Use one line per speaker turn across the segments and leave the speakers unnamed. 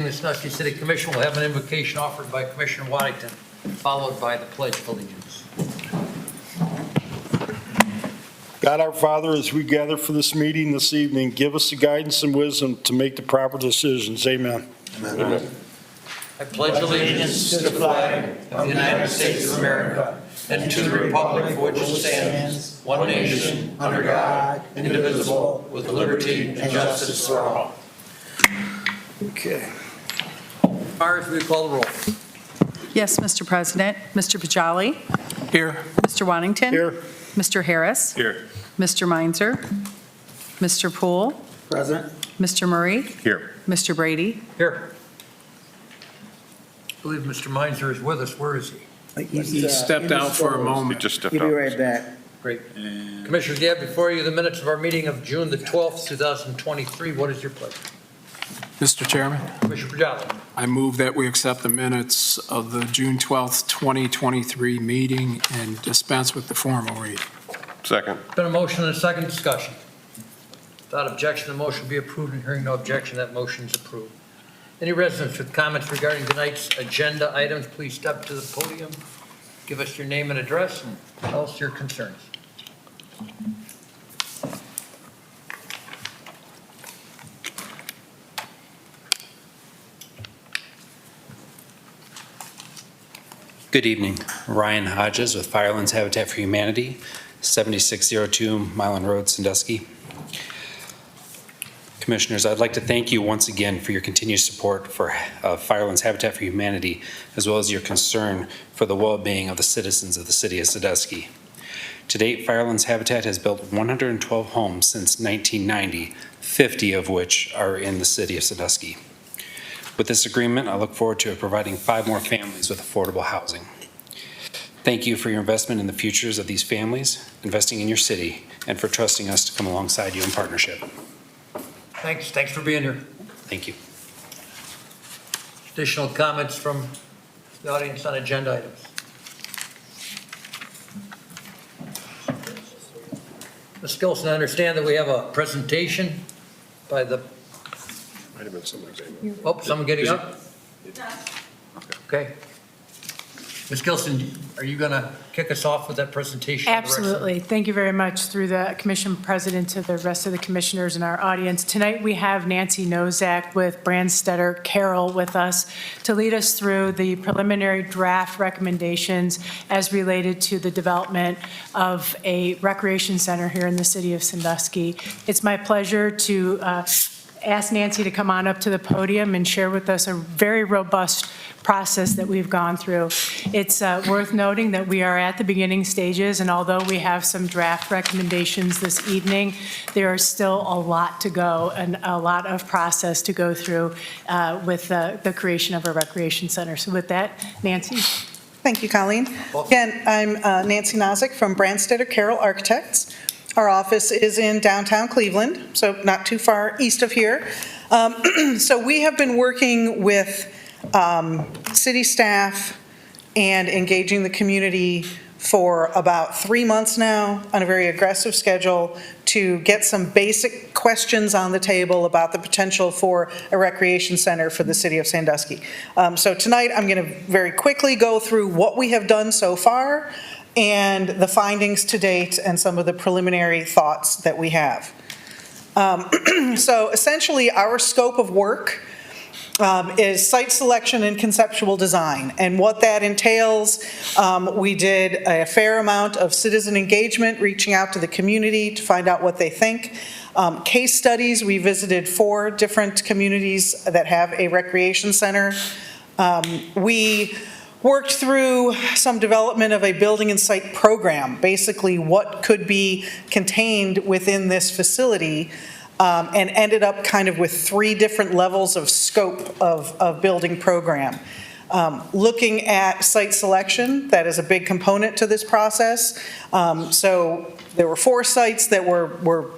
The Sandusky City Commission will have an invocation offered by Commissioner Waddington, followed by the Pledge of Allegiance.
God our Father, as we gather for this meeting this evening, give us the guidance and wisdom to make the proper decisions. Amen.
Amen.
I pledge allegiance to the flag of the United States of America and to the republic for which it stands, one nation, under God, indivisible, with liberty and justice for all.
Okay.
Myers, will you call the roll?
Yes, Mr. President. Mr. Pajali?
Here.
Mr. Waddington?
Here.
Mr. Harris?
Here.
Mr. Meinzer? Mr. Poole?
Present.
Mr. Murray?
Here.
Mr. Brady?
Here. I believe Mr. Meinzer is with us. Where is he?
He stepped out for a moment.
He just stepped
He'll
out.
be right back.
Great. Commissioners, you have before you the minutes of our meeting of June the 12th, 2023. What is your pleasure?
Mr. Chairman,
Commissioner Pajali.
I move that we accept the minutes of the June 12th, 2023 meeting and dispense with the formal read.
Second.
Been a motion and a second discussion. Without objection, the motion be approved, and hearing no objection, that motion is approved. Any residents with comments regarding tonight's agenda items, please step to the podium, give us your name and address, and tell us your concerns.
Good evening. Ryan Hodges with Firelands Habitat for Humanity, 7602 Milan Road, Sandusky. Commissioners, I'd like to thank you once again for your continued support for Firelands Habitat for Humanity, as well as your concern for the well-being of the citizens of the city of Sandusky. To date, Firelands Habitat has built 112 homes since 1990, 50 of which are in the city of Sandusky. With this agreement, I look forward to providing 5 more families with affordable housing. Thank you for your investment in the futures of these families, investing in your city, and for trusting us to come alongside you in partnership.
Thanks for being here.
Thank you.
Additional comments from the audience on agenda items? Ms. Gilson, I understand that we have a presentation by the,
Might have been somebody's name.
someone getting up? Okay. Ms. Gilson, are you going to kick us off with that presentation?
Absolutely. Thank you very much through the commission president to the rest of the commissioners in our audience. Tonight we have Nancy Nozak with Brandstetter Carroll with us to lead us through the preliminary draft recommendations as related to the development of a recreation center here in the city of Sandusky. It's my pleasure to ask Nancy to come on up to the podium and share with us a very robust process that we've gone through. It's worth noting that we are at the beginning stages, and although we have some draft recommendations this evening, there is still a lot to go and a lot of process to go through with the creation of a recreation center. So with that, Nancy.
Thank you, Colleen. Again, I'm Nancy Nozick from Brandstetter Carroll Architects. Our office is in downtown Cleveland, so not too far east of here. So we have been working with city staff and engaging the community for about 3 months now on a very aggressive schedule to get some basic questions on the table about the potential for a recreation center for the city of Sandusky. So tonight I'm going to very quickly go through what we have done so far and the findings to date and some of the preliminary thoughts that we have. So essentially our scope of work is site selection and conceptual design. And what that entails, we did a fair amount of citizen engagement, reaching out to the community to find out what they think. Case studies, we visited 4 different communities that have a recreation center. We worked through some development of a building and site program, basically what could be contained within this facility, and ended up kind of with 3 different levels of scope of building program. Looking at site selection, that is a big component to this process. So there were 4 sites that were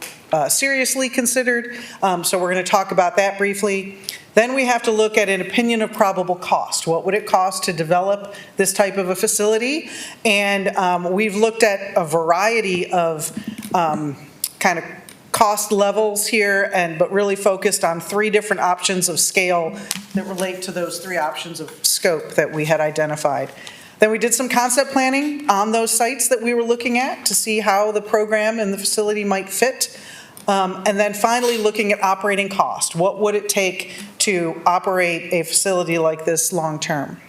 seriously considered, so we're going to talk about that briefly. Then we have to look at an opinion of probable cost. What would it cost to develop this type of a facility? And we've looked at a variety of kind of cost levels here, but really focused on 3 different options of scale that relate to those 3 options of scope that we had identified. Then we did some concept planning on those sites that we were looking at to see how the program and the facility might fit. And then finally looking at operating cost. What would it take to operate a facility like this long-term?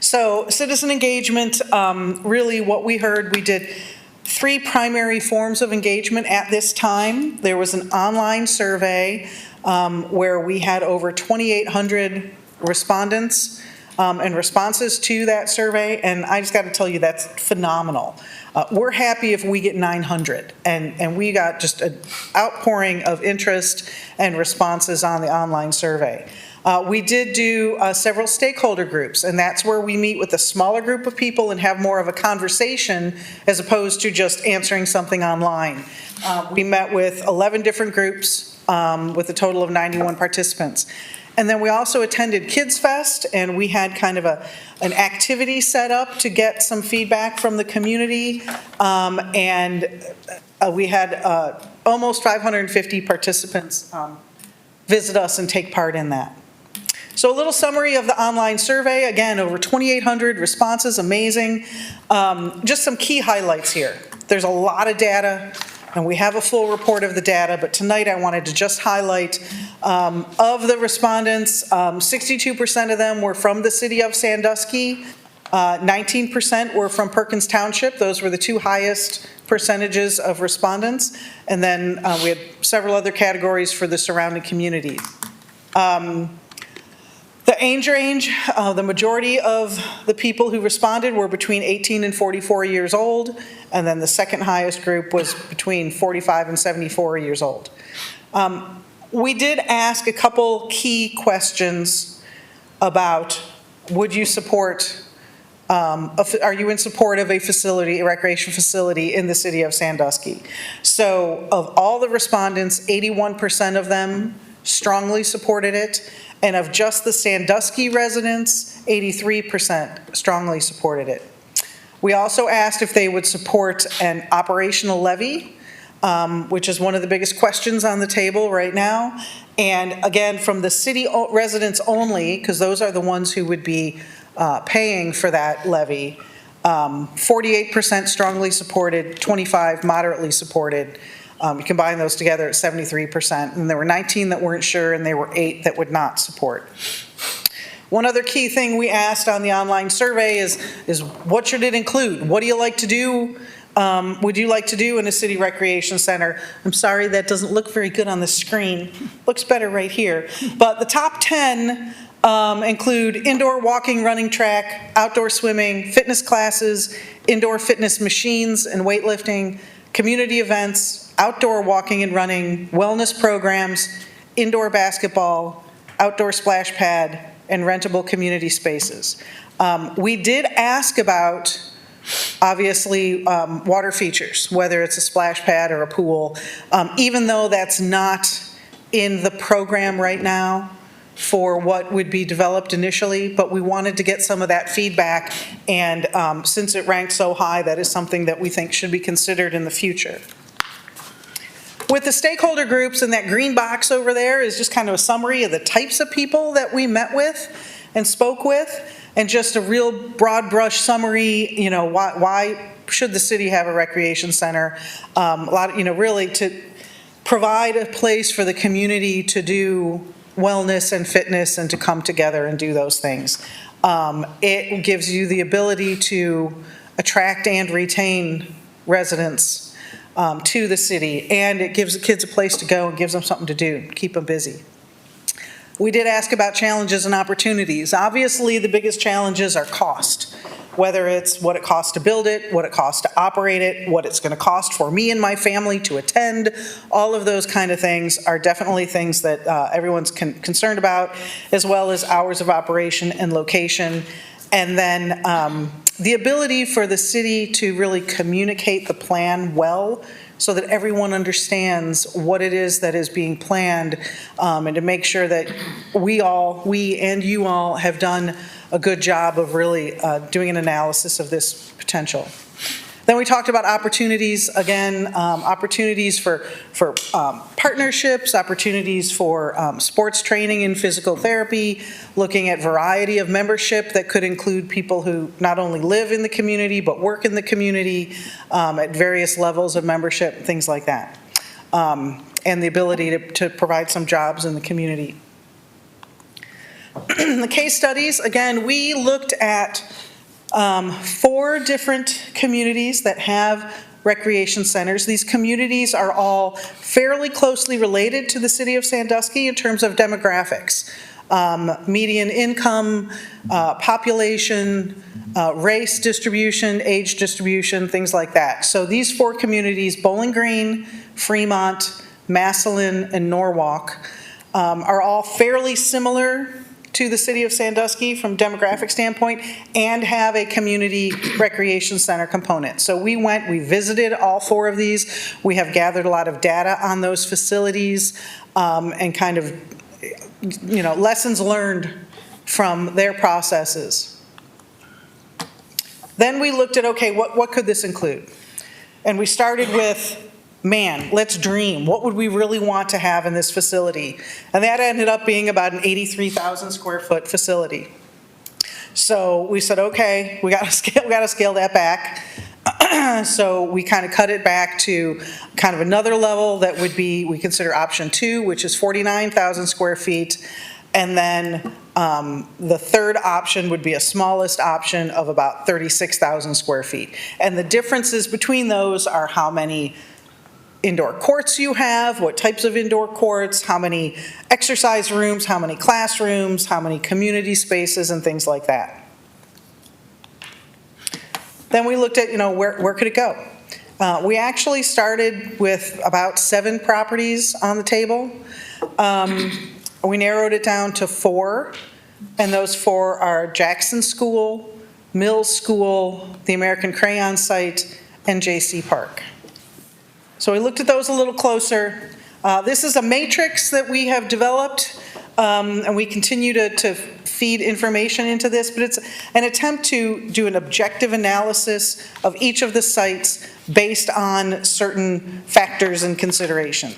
So citizen engagement, really what we heard, we did 3 primary forms of engagement at this time. There was an online survey where we had over 2,800 respondents and responses to that survey, and I just got to tell you, that's phenomenal. We're happy if we get 900, and we got just an outpouring of interest and responses on the online survey. We did do several stakeholder groups, and that's where we meet with a smaller group of people and have more of a conversation as opposed to just answering something online. We met with 11 different groups with a total of 91 participants. And then we also attended Kids Fest, and we had kind of an activity set up to get some feedback from the community. We had almost 550 participants visit us and take part in that. So a little summary of the online survey. Again, over 2,800 responses, amazing. Just some key highlights here. There's a lot of data, and we have a full report of the data, but tonight I wanted to just highlight of the respondents, 62% of them were from the city of Sandusky, 19% were from Perkins Township. Those were the 2 highest percentages of respondents. And then we had several other categories for the surrounding communities. The age range, the majority of the people who responded were between 18 and 44 years old, and then the second highest group was between 45 and 74 years old. We did ask a couple key questions about, would you support, are you in support of a facility, a recreation facility in the city of Sandusky? So of all the respondents, 81% of them strongly supported it. And of just the Sandusky residents, 83% strongly supported it. We also asked if they would support an operational levy, which is one of the biggest questions on the table right now. And again, from the city residents only, because those are the ones who would be paying for that levy, 48% strongly supported, 25% moderately supported. You combine those together at 73%, and there were 19 that weren't sure, and there were 8 that would not support. One other key thing we asked on the online survey is what should it include? What do you like to do? Would you like to do in a city recreation center? I'm sorry, that doesn't look very good on the screen. Looks better right here. But the top 10 include indoor walking, running track, outdoor swimming, fitness classes, indoor fitness machines and weightlifting, community events, outdoor walking and running, wellness programs, indoor basketball, outdoor splash pad, and rentable community spaces. We did ask about, obviously, water features, whether it's a splash pad or a pool, even though that's not in the program right now for what would be developed initially, but we wanted to get some of that feedback, and since it ranked so high, that is something that we think should be considered in the future. With the stakeholder groups, and that green box over there is just kind of a summary of the types of people that we met with and spoke with, and just a real broad brush summary, you know, why should the city have a recreation center? A lot of, you know, really to provide a place for the community to do wellness and fitness and to come together and do those things. It gives you the ability to attract and retain residents to the city, and it gives the kids a place to go and gives them something to do, keep them busy. We did ask about challenges and opportunities. Obviously, the biggest challenges are cost, whether it's what it costs to build it, what it costs to operate it, what it's going to cost for me and my family to attend. All of those kind of things are definitely things that everyone's concerned about, as well as hours of operation and location. And then the ability for the city to really communicate the plan well so that everyone understands what it is that is being planned, and to make sure that we and you all have done a good job of really doing an analysis of this potential. Then we talked about opportunities, again, opportunities for partnerships, opportunities for sports training and physical therapy, looking at variety of membership that could include people who not only live in the community but work in the community at various levels of membership, things like that. And the ability to provide some jobs in the community. The case studies, again, we looked at 4 different communities that have recreation centers. These communities are all fairly closely related to the city of Sandusky in terms of demographics. Median income, population, race distribution, age distribution, things like that. So these 4 communities, Bowling Green, Fremont, Massillon, and Norwalk, are all fairly similar to the city of Sandusky from demographic standpoint and have a community recreation center component. So we visited all 4 of these. We have gathered a lot of data on those facilities and kind of, lessons learned from their processes. Then we looked at, okay, what could this include? And we started with, man, let's dream. What would we really want to have in this facility? And that ended up being about an 83,000 square foot facility. So we said, okay, we got to scale that back. So we kind of cut it back to kind of another level that would be, we consider option 2, which is 49,000 square feet. And then the third option would be a smallest option of about 36,000 square feet. And the differences between those are how many indoor courts you have, what types of indoor courts, how many exercise rooms, how many classrooms, how many community spaces, and things like that. Then we looked at, where could it go? We actually started with about 7 properties on the table. We narrowed it down to 4, and those 4 are Jackson School, Mills School, the American Crayon site, and J.C. Park. So we looked at those a little closer. This is a matrix that we have developed, and we continue to feed information into this, but it's an attempt to do an objective analysis of each of the sites based on certain factors and consideration,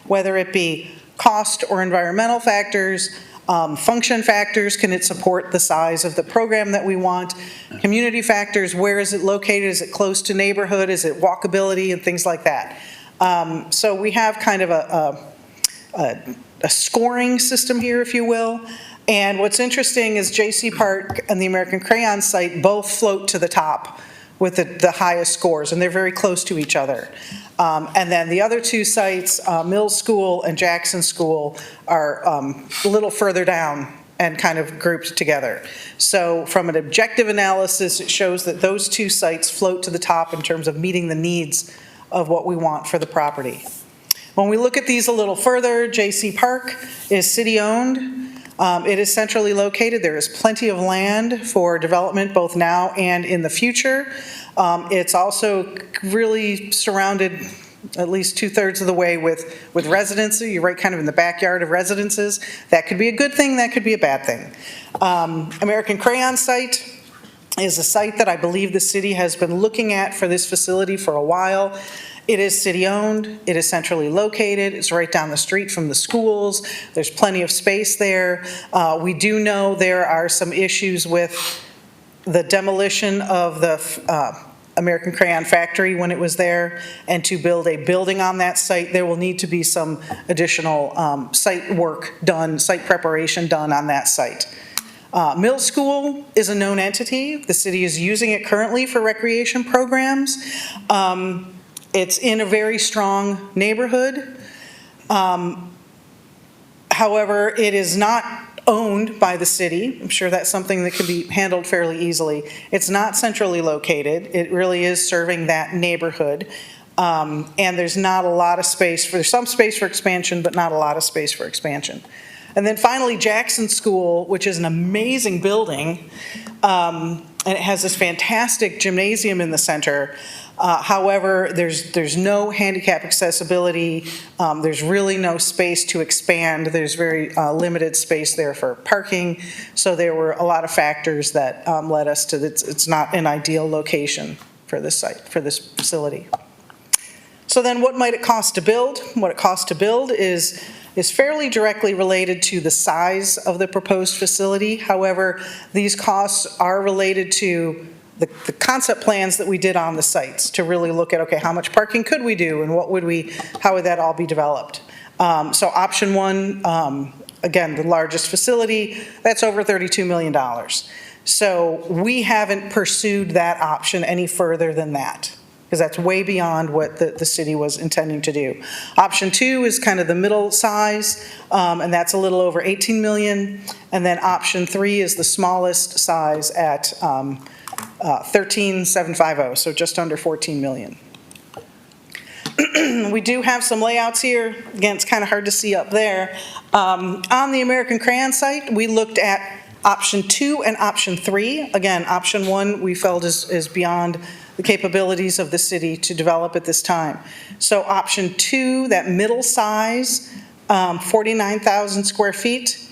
whether it be cost or environmental factors, function factors, can it support the size of the program that we want, community factors, where is it located, is it close to neighborhood, is it walkability, and things like that. So we have kind of a scoring system here, if you will, and what's interesting is J.C. Park and the American Crayon site both float to the top with the highest scores, and they're very close to each other. And then the other 2 sites, Mills School and Jackson School, are a little further down and kind of grouped together. So from an objective analysis, it shows that those 2 sites float to the top in terms of meeting the needs of what we want for the property. When we look at these a little further, J.C. Park is city-owned. It is centrally located. There is plenty of land for development both now and in the future. It's also really surrounded at least 2/3 of the way with residency. You're right kind of in the backyard of residences. That could be a good thing, that could be a bad thing. American Crayon site is a site that I believe the city has been looking at for this facility for a while. It is city-owned, it is centrally located, it's right down the street from the schools, there's plenty of space there. We do know there are some issues with the demolition of the American Crayon factory when it was there, and to build a building on that site, there will need to be some additional site work done, site preparation done on that site. Mill School is a known entity. The city is using it currently for recreation programs. It's in a very strong neighborhood. However, it is not owned by the city. I'm sure that's something that can be handled fairly easily. It's not centrally located. It really is serving that neighborhood. And there's not a lot of space there's some space for expansion, but not a lot of space for expansion. And then finally, Jackson School, which is an amazing building, and it has this fantastic gymnasium in the center. However, there's no handicap accessibility. There's really no space to expand. There's very limited space there for parking. So there were a lot of factors that led us to it's not an ideal location. for this site, for this facility. So then what might it cost to build? What it costs to build is fairly directly related to the size of the proposed facility. However, these costs are related to the concept plans that we did on the sites to really look at, okay, how much parking could we do and how would that all be developed? So option one, again, the largest facility, that's over $32 million. So we haven't pursued that option any further than that, because that's way beyond what the city was intending to do. Option two is kind of the middle size, and that's a little over 18 million. And then option three is the smallest size at 13,750, so just under 14 million. We do have some layouts here. Again, it's kind of hard to see up there. On the American Crayon site, we looked at option two and option three. Again, option one we felt is beyond the capabilities of the city to develop at this time. So option two, that middle size, 49,000 square feet,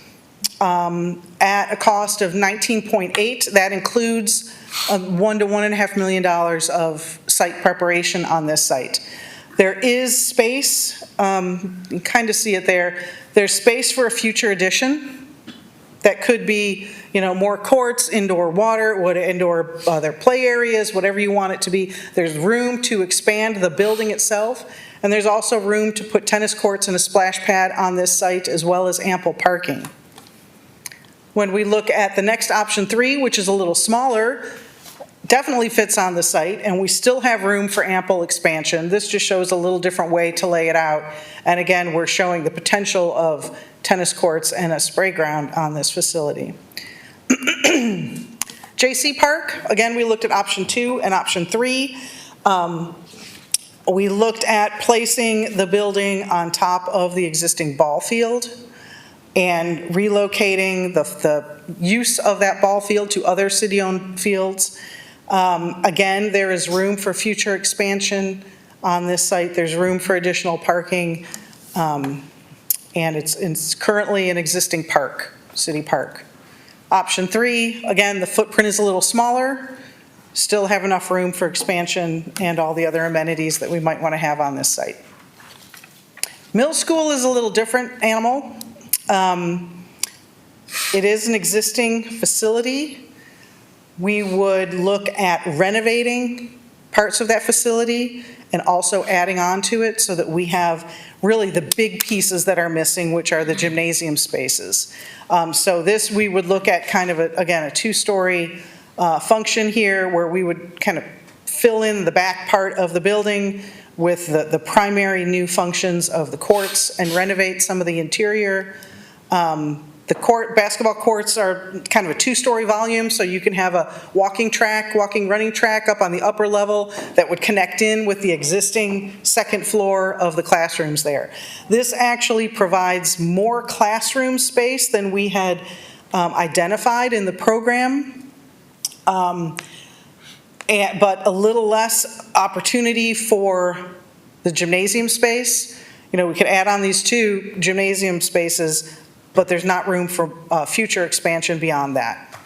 at a cost of 19.8. That includes $1 to $1.5 million of site preparation on this site. There is space, you can kind of see it there. There's space for a future addition. That could be, more courts, indoor water, indoor other play areas, whatever you want it to be. There's room to expand the building itself, and there's also room to put tennis courts and a splash pad on this site, as well as ample parking. When we look at the next option three, which is a little smaller, definitely fits on the site, and we still have room for ample expansion. This just shows a little different way to lay it out. And again, we're showing the potential of tennis courts and a spray ground on this facility. JC Park, again, we looked at option two and option three. We looked at placing the building on top of the existing ball field and relocating the use of that ball field to other city-owned fields. Again, there is room for future expansion on this site. There's room for additional parking, and it's currently an existing park, city park. Option three, again, the footprint is a little smaller, still have enough room for expansion and all the other amenities that we might want to have on this site. Middle school is a little different animal. It is an existing facility. We would look at renovating parts of that facility and also adding on to it so that we have really the big pieces that are missing, which are the gymnasium spaces. So this, we would look at kind of, a two-story function here where we would kind of fill in the back part of the building with the primary new functions of the courts and renovate some of the interior. The basketball courts are kind of a two-story volume, so you can have a walking running track up on the upper level that would connect in with the existing second floor of the classrooms there. This actually provides more classroom space than we had identified in the program, but a little less opportunity for the gymnasium space. We could add on these two gymnasium spaces, but there's not room for future expansion beyond that.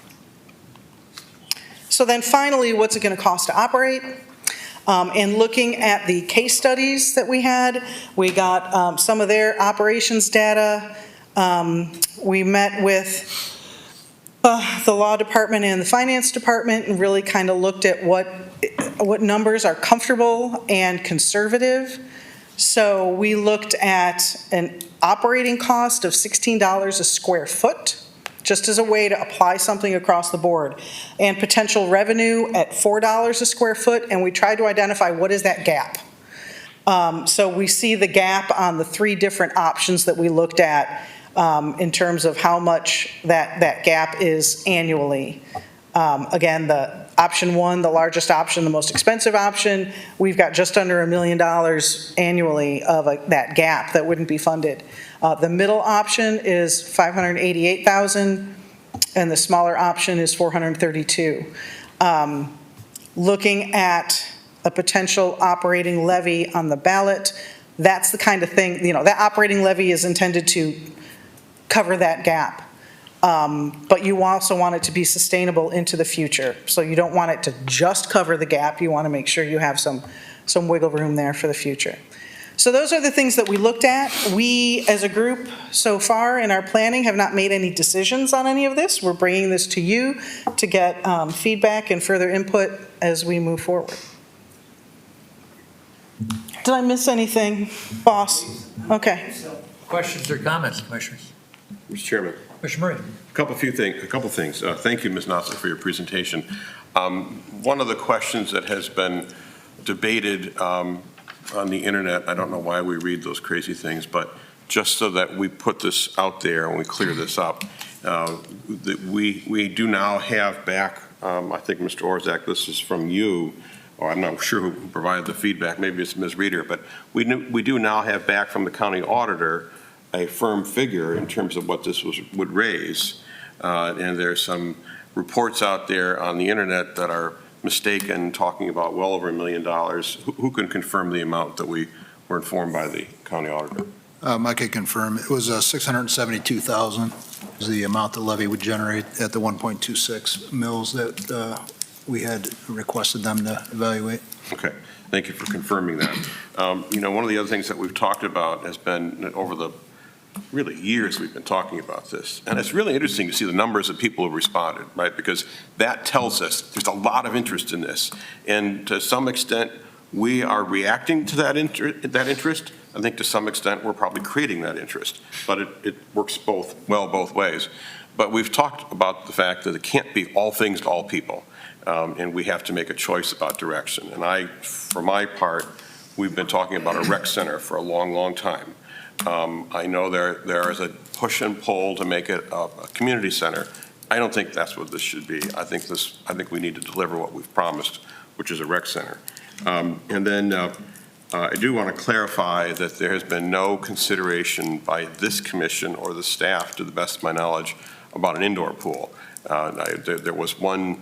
So then finally, what's it going to cost to operate? And looking at the case studies that we had, we got some of their operations data. We met with the law department and the finance department and really kind of looked at what numbers are comfortable and conservative. So we looked at an operating cost of $16 a square foot, just as a way to apply something across the board, and potential revenue at $4 a square foot, and we tried to identify what is that gap. So we see the gap on the three different options that we looked at in terms of how much that gap is annually. Again, the option one, the largest option, the most expensive option, we've got just under $1 million annually of that gap that wouldn't be funded. The middle option is $588,000, and the smaller option is $432,000. Looking at a potential operating levy on the ballot, that's the kind of thing, that operating levy is intended to cover that gap. But you also want it to be sustainable into the future. So you don't want it to just cover the gap. You want to make sure you have some wiggle room there for the future. So those are the things that we looked at. We, as a group, so far in our planning, have not made any decisions on any of this. We're bringing this to you to get feedback and further input as we move forward. Did I miss anything, boss? Okay.
Questions or comments, Commissioners?
Mr. Chairman,
Commissioner Murray?
a couple things. Thank you, Ms. Nossel, for your presentation. One of the questions that has been debated on the internet, I don't know why we read those crazy things, but just so that we put this out there and we clear this up, that we do now have back, I think, Mr. Orzak, this is from you, or I'm not sure who provided the feedback, maybe it's Ms. Reeder, but we do now have back from the county auditor a firm figure in terms of what this would raise. And there's some reports out there on the internet that are mistaken, talking about well over $1 million. Who can confirm the amount that we were informed by the county auditor?
I can confirm. It was $672,000 is the amount the levy would generate at the 1.26 mills that we had requested them to evaluate.
Okay, thank you for confirming that. One of the other things that we've talked about has been over the really years we've been talking about this. And it's really interesting to see the numbers of people who responded, right? Because that tells us there's a lot of interest in this. And to some extent, we are reacting to that interest. I think to some extent, we're probably creating that interest. But it works both ways. But we've talked about the fact that it can't be all things to all people. And we have to make a choice about direction. And for my part, we've been talking about a rec center for a long, long time. I know there is a push and pull to make it a community center. I don't think that's what this should be. I think we need to deliver what we've promised, which is a rec center. And then I do want to clarify that there has been no consideration by this commission or the staff, to the best of my knowledge, about an indoor pool. There was one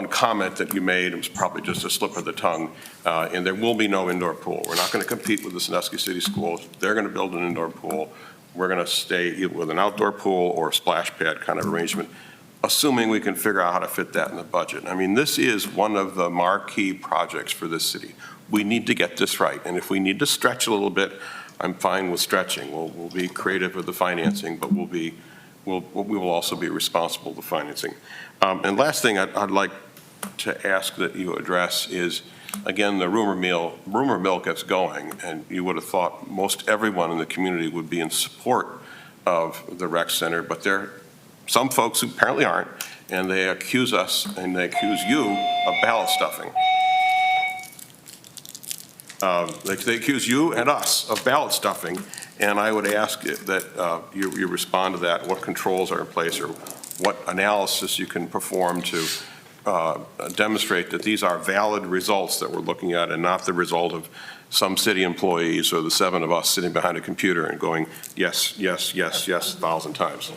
comment that you made. It was probably just a slip of the tongue, and there will be no indoor pool. We're not going to compete with the Sandusky City Schools. They're going to build an indoor pool. We're going to stay either with an outdoor pool or a splash pad kind of arrangement, assuming we can figure out how to fit that in the budget. I mean, this is one of the marquee projects for this city. We need to get this right, and if we need to stretch a little bit, I'm fine with stretching. We'll be creative with the financing, but we will also be responsible for financing. And last thing I'd like to ask that you address is, again, the rumor mill gets going, and you would have thought most everyone in the community would be in support of the rec center, but there are some folks who apparently aren't, and they accuse us and they accuse you of ballot stuffing. They accuse you and us of ballot stuffing, and I would ask that you respond to that, what controls are in place or what analysis you can perform to demonstrate that these are valid results that we're looking at and not the result of some city employees or the 7 of us sitting behind a computer and going, yes, yes, yes, yes, 1,000 times.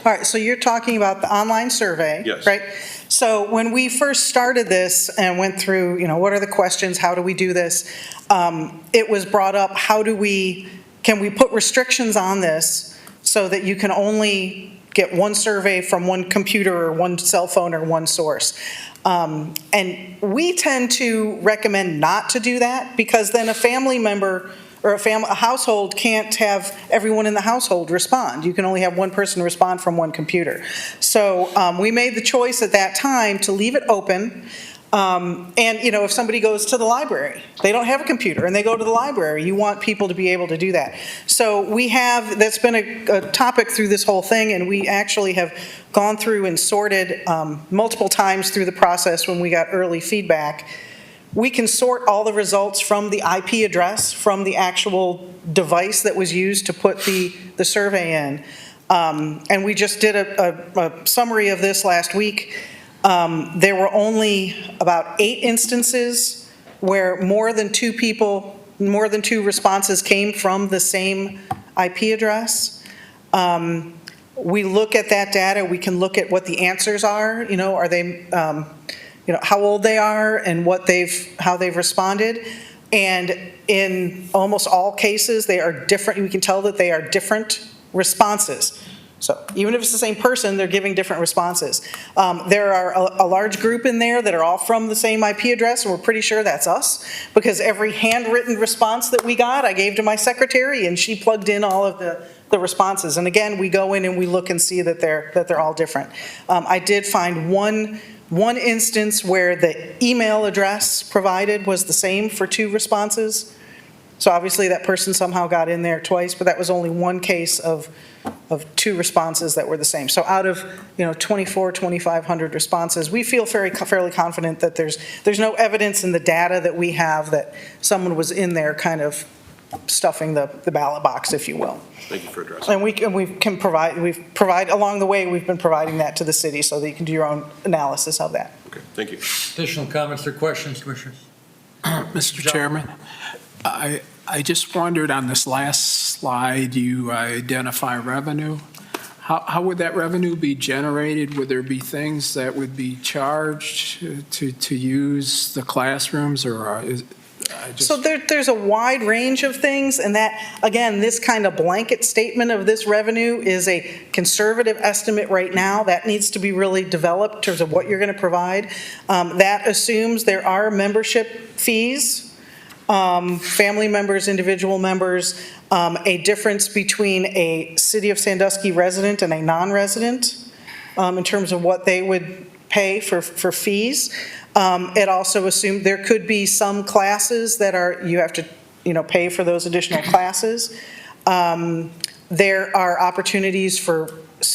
All right, so you're talking about the online survey,
Yes.
right? So when we first started this and went through, what are the questions, how do we do this? It was brought up, can we put restrictions on this so that you can only get one survey from one computer or one cell phone or one source? And we tend to recommend not to do that, because then a family member or a household can't have everyone in the household respond. You can only have one person respond from one computer. So we made the choice at that time to leave it open. And, if somebody goes to the library, they don't have a computer and they go to the library, you want people to be able to do that. So that's been a topic through this whole thing, and we actually have gone through and sorted multiple times through the process when we got early feedback. We can sort all the results from the IP address, from the actual device that was used to put the survey in. And we just did a summary of this last week. There were only about 8 instances where more than 2 responses came from the same IP address. We look at that data. We can look at what the answers are. Are they, how old they are and how they've responded. And in almost all cases, they are different. We can tell that they are different responses. So even if it's the same person, they're giving different responses. There are a large group in there that are all from the same IP address, and we're pretty sure that's us, because every handwritten response that we got, I gave to my secretary, and she plugged in all of the responses. And again, we go in and we look and see that they're all different. I did find one instance where the email address provided was the same for 2 responses. So obviously that person somehow got in there twice, but that was only one case of 2 responses that were the same. So out of 2,500 responses, we feel fairly confident that there's no evidence in the data that we have that someone was in there kind of stuffing the ballot box, if you will.
Thank you for addressing.
And we've provided along the way, we've been providing that to the city so that you can do your own analysis of that.
Okay, thank you.
Additional comments or questions, Commissioners?
Mr. Chairman, I just wondered, on this last slide, you identify revenue. How would that revenue be generated? Would there be things that would be charged to use the classrooms, or
So there's a wide range of things, and that, again, this kind of blanket statement of this revenue is a conservative estimate right now. That needs to be really developed in terms of what you're going to provide. That assumes there are membership fees, family members, individual members, a difference between a City of Sandusky resident and a non-resident in terms of what they would pay for fees. It also assumed there could be some classes that you have to, pay for those additional classes. There are opportunities for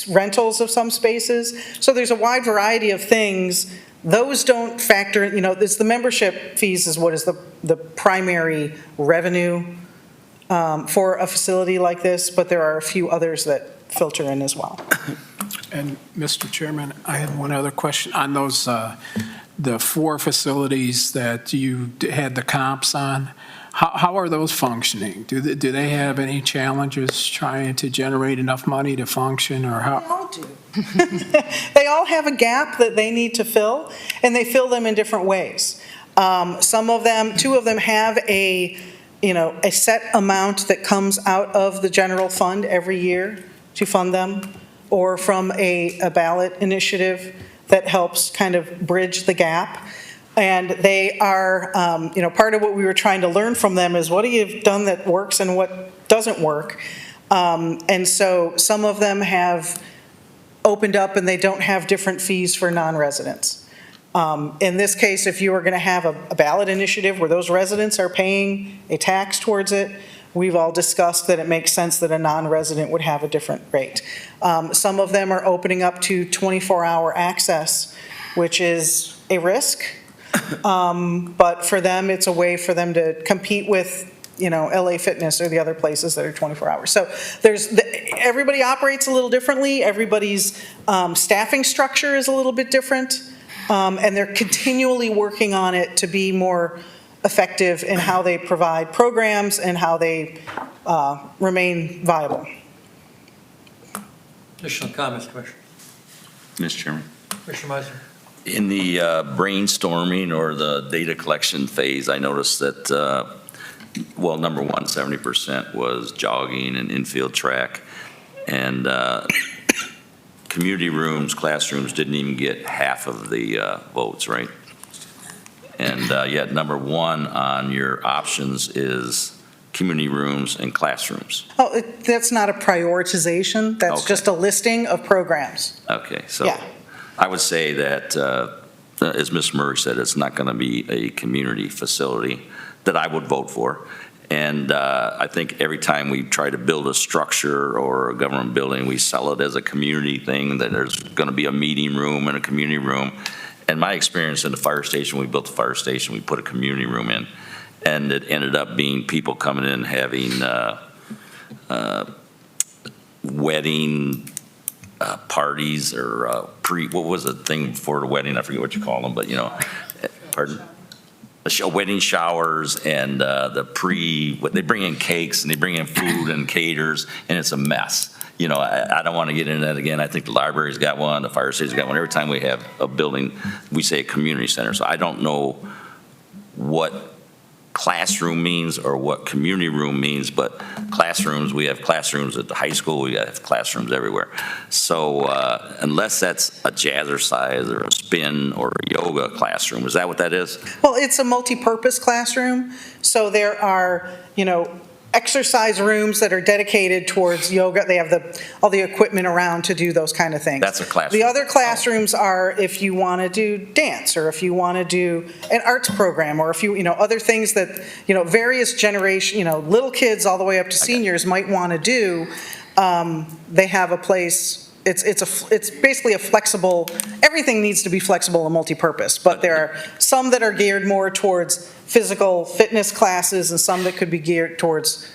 rentals of some spaces. So there's a wide variety of things. Those don't factor, it's the membership fees is what is the primary revenue for a facility like this, but there are a few others that filter in as well.
And Mr. Chairman, I had one other question on those, the 4 facilities that you had the comps on. How are those functioning? Do they have any challenges trying to generate enough money to function, or how?
They all do. They all have a gap that they need to fill, and they fill them in different ways. Some of them, 2 of them have a set amount that comes out of the general fund every year to fund them, or from a ballot initiative that helps kind of bridge the gap. And they are, part of what we were trying to learn from them is what have you done that works and what doesn't work. And so some of them have opened up and they don't have different fees for non-residents. In this case, if you are going to have a ballot initiative where those residents are paying a tax towards it, we've all discussed that it makes sense that a non-resident would have a different rate. Some of them are opening up to 24-hour access, which is a risk. But for them, it's a way for them to compete with, LA Fitness or the other places that are 24 hours. So everybody operates a little differently. Everybody's staffing structure is a little bit different. And they're continually working on it to be more effective in how they provide programs and how they remain viable.
Additional comments, Commissioner?
Mr. Chairman.
Commissioner Meisner?
In the brainstorming or the data collection phase, I noticed that, number one, 70% was jogging and infield track. And community rooms, classrooms didn't even get half of the votes, right? And yet number 1 on your options is community rooms and classrooms.
Oh, that's not a prioritization. That's
Okay.
just a listing of programs.
Okay, so
Yeah.
I would say that, as Ms. Murray said, it's not going to be a community facility that I would vote for. And I think every time we try to build a structure or a government building, we sell it as a community thing, that there's going to be a meeting room and a community room. And my experience in the fire station, we built the fire station, we put a community room in, and it ended up being people coming in having wedding parties or what was the thing before the wedding? I forget what you call them, but pardon? Wedding showers and they bring in cakes and they bring in food and caters, and it's a mess. I don't want to get into that again. I think the library's got one, the fire station's got one. Every time we have a building, we say a community center. So I don't know what classroom means or what community room means, but classrooms, we have classrooms at the high school, we have classrooms everywhere. So unless that's a jazzercise or a spin or a yoga classroom, is that what that is?
Well, it's a multi-purpose classroom, so there are, exercise rooms that are dedicated towards yoga. They have all the equipment around to do those kind of things.
That's a classroom.
The other classrooms are if you want to do dance, or if you want to do an arts program, or if you, other things that, various generation, little kids all the way up to seniors might want to do. They have a place. It's basically a flexible, everything needs to be flexible and multi-purpose, but there are some that are geared more towards physical fitness classes and some that could be geared towards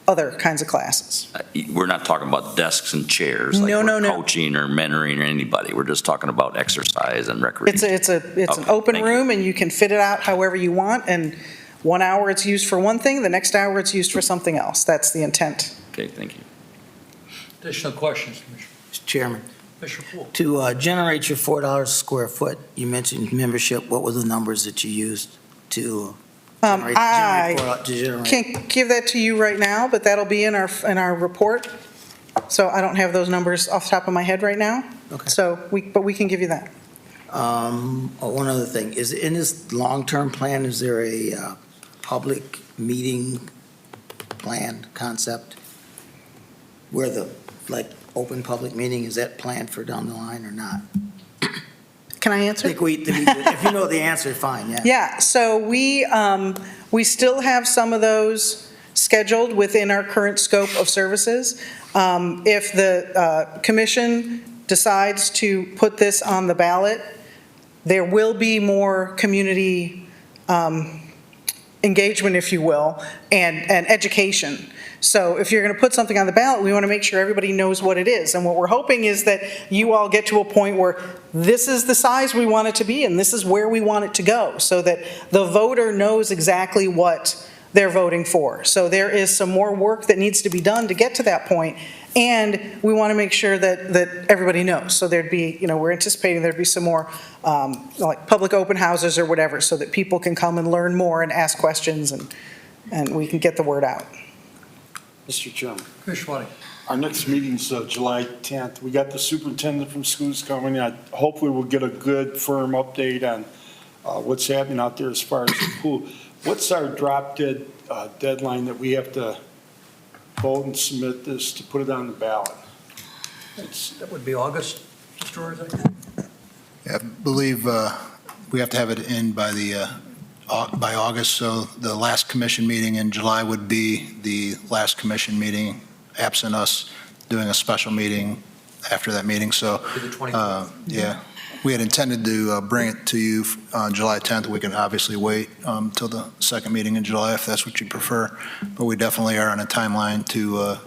other kinds of classes.
We're not talking about desks and chairs, like
No.
coaching or mentoring or anybody. We're just talking about exercise and recreation.
It's an open
thank you.
room, and you can fit it out however you want, and 1 hour it's used for one thing, the next hour it's used for something else. That's the intent.
Okay, thank you.
Additional questions, Commissioner?
Mr. Chairman,
Commissioner Poole?
to generate your $4 a square foot, you mentioned membership. What were the numbers that you used to generate?
I can't give that to you right now, but that'll be in our report. So I don't have those numbers off the top of my head right now.
Okay.
But we can give you that.
One other thing, is in this long-term plan, is there a public meeting plan concept? Where open public meeting, is that planned for down the line or not?
Can I
I
answer?
think if you know the answer, fine, yeah.
Yeah, so we still have some of those scheduled within our current scope of services. If the commission decides to put this on the ballot, there will be more community engagement, if you will, and education. So if you're going to put something on the ballot, we want to make sure everybody knows what it is. And what we're hoping is that you all get to a point where this is the size we want it to be and this is where we want it to go, so that the voter knows exactly what they're voting for. So there is some more work that needs to be done to get to that point, and we want to make sure that everybody knows. So there'd be, we're anticipating there'd be some more like public open houses or whatever, so that people can come and learn more and ask questions, and we can get the word out.
Mr. Chairman,
Commissioner Whiting?
our next meeting's July 10th. We got the superintendent from schools coming. Hopefully we'll get a good, firm update on what's happening out there as far as the pool. What's our drop dead deadline that we have to vote and submit this to put it on the ballot?
That would be August, Mr. Orzak?
I believe we have to have it in by August, so the last commission meeting in July would be the last commission meeting, absent us doing a special meeting after that meeting. So,
To the 24th.
yeah, we had intended to bring it to you on July 10th. We can obviously wait till the second meeting in July if that's what you prefer, but we definitely are on a timeline to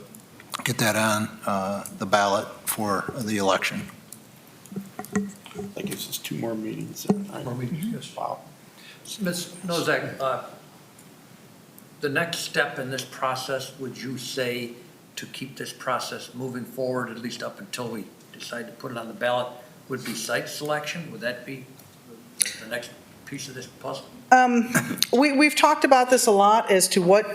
get that on the ballot for the election.
That gives us 2 more meetings.
More meetings, yes.
Wow.
Ms. Nozak, the next step in this process, would you say, to keep this process moving forward, at least up until we decide to put it on the ballot, would be site selection? Would that be the next piece of this puzzle?
We've talked about this a lot as to what,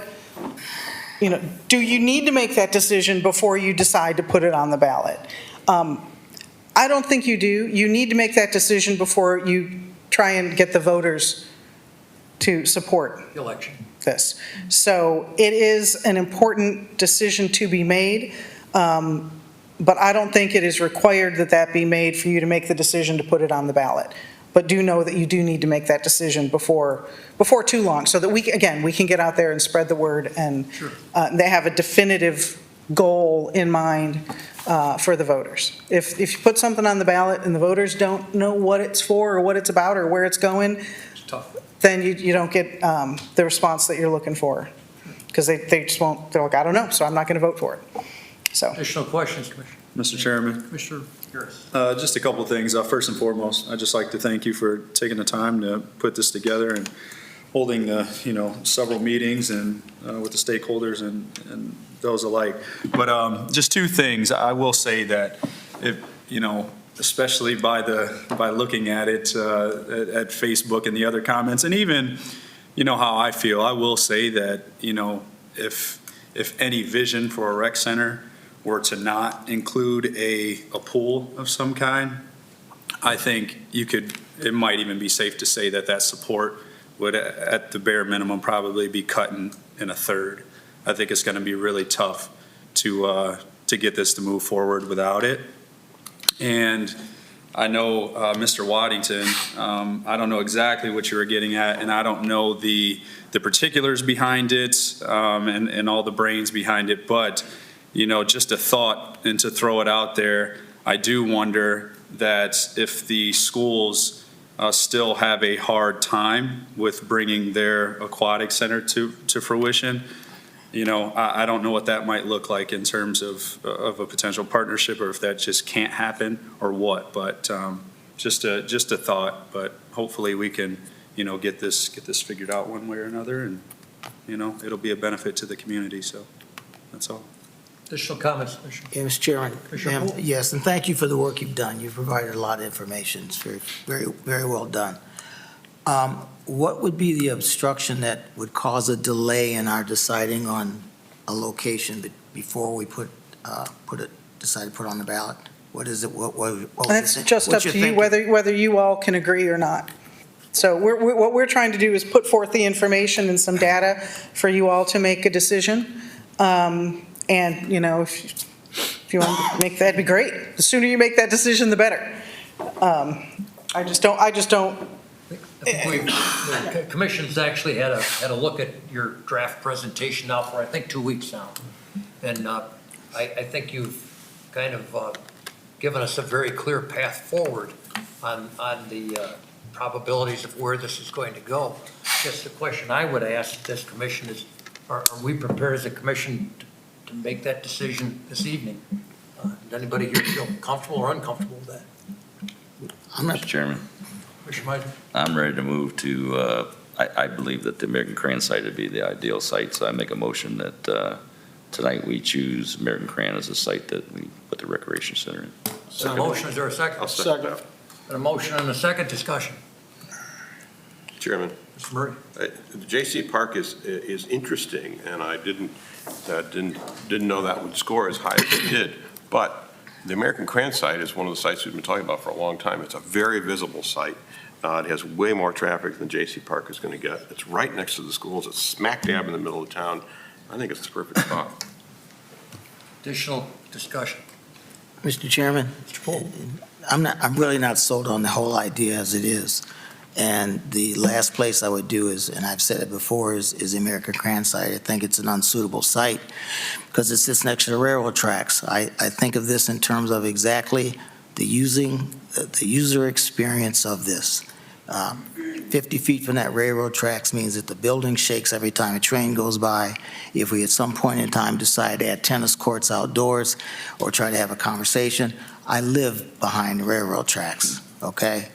do you need to make that decision before you decide to put it on the ballot? I don't think you do. You need to make that decision before you try and get the voters to support
Election.
this. So it is an important decision to be made, but I don't think it is required that that be made for you to make the decision to put it on the ballot. But do know that you do need to make that decision before too long, so that we can get out there and spread the word, and
Sure.
They have a definitive goal in mind for the voters. If you put something on the ballot and the voters don't know what it's for or what it's about or where it's going,
It's tough.
then you don't get the response that you're looking for, because they just won't, they're like, I don't know, so I'm not going to vote for it. So.
Additional questions, Commissioner?
Mr. Chairman,
Commissioner Harris?
just a couple of things. First and foremost, I'd just like to thank you for taking the time to put this together and holding several meetings and with the stakeholders and those alike. But just 2 things. I will say that if, especially by looking at it at Facebook and the other comments, and even you know how I feel. I will say that, you know, if any vision for a rec center were to not include a pool of some kind, I think it might even be safe to say that support would, at the bare minimum, probably be cut in a third. I think it's going to be really tough to get this to move forward without it. And I know, Mr. Waddington, I don't know exactly what you were getting at, and I don't know the particulars behind it, and all the brains behind it, but, you know, just a thought, and to throw it out there, I do wonder that if the schools still have a hard time with bringing their aquatic center to fruition, you know, I don't know what that might look like in terms of a potential partnership, or if that just can't happen or what, but just a thought, but hopefully we can, you know, get this figured out one way or another, and, you know, it'll be a benefit to the community, so that's all.
Additional comments, Commissioner?
Yeah, Mr. Chairman.
Commissioner Poole?
Yes, and thank you for the work you've done. You've provided a lot of information. It's very, very well done. What would be the obstruction that would cause a delay in our deciding on a location before we decide to put on the ballot? What is it?
That's just up to you, whether you all can agree or not. So what we're trying to do is put forth the information and some data for you all to make a decision. And, you know, if you want to make that, it'd be great. The sooner you make that decision, the better. I just don't.
I think the commission's actually had a look at your draft presentation now for, I think, 2 weeks now. And I think you've kind of given us a very clear path forward on the probabilities of where this is going to go. I guess the question I would ask this commission is, are we prepared as a commission to make that decision this evening? Does anybody here feel comfortable or uncomfortable with that?
Mr. Chairman,
Commissioner Meisner?
I'm ready to move to, I believe that the American Crane site would be the ideal site, so I make a motion that tonight we choose American Crane as a site that we put the recreation center in.
A motion, is there a second?
I'll second that.
And a motion and a second discussion.
Chairman,
Mr. Murray?
the J.C. Park is interesting, and I didn't know that would score as high as it did. But the American Crane site is one of the sites we've been talking about for a long time. It's a very visible site. It has way more traffic than J.C. Park is going to get. It's right next to the schools. It's smack dab in the middle of town. I think it's the perfect spot.
Additional discussion.
Mr. Chairman,
Mr. Poole?
I'm really not sold on the whole idea as it is. And the last place I would do is, and I've said it before, is the American Crane site. I think it's an unsuitable site because it sits next to the railroad tracks. I think of this in terms of exactly the user experience of this. 50 feet from that railroad tracks means that the building shakes every time a train goes by. If we at some point in time decide to add tennis courts outdoors or try to have a conversation, I live behind the railroad tracks, okay?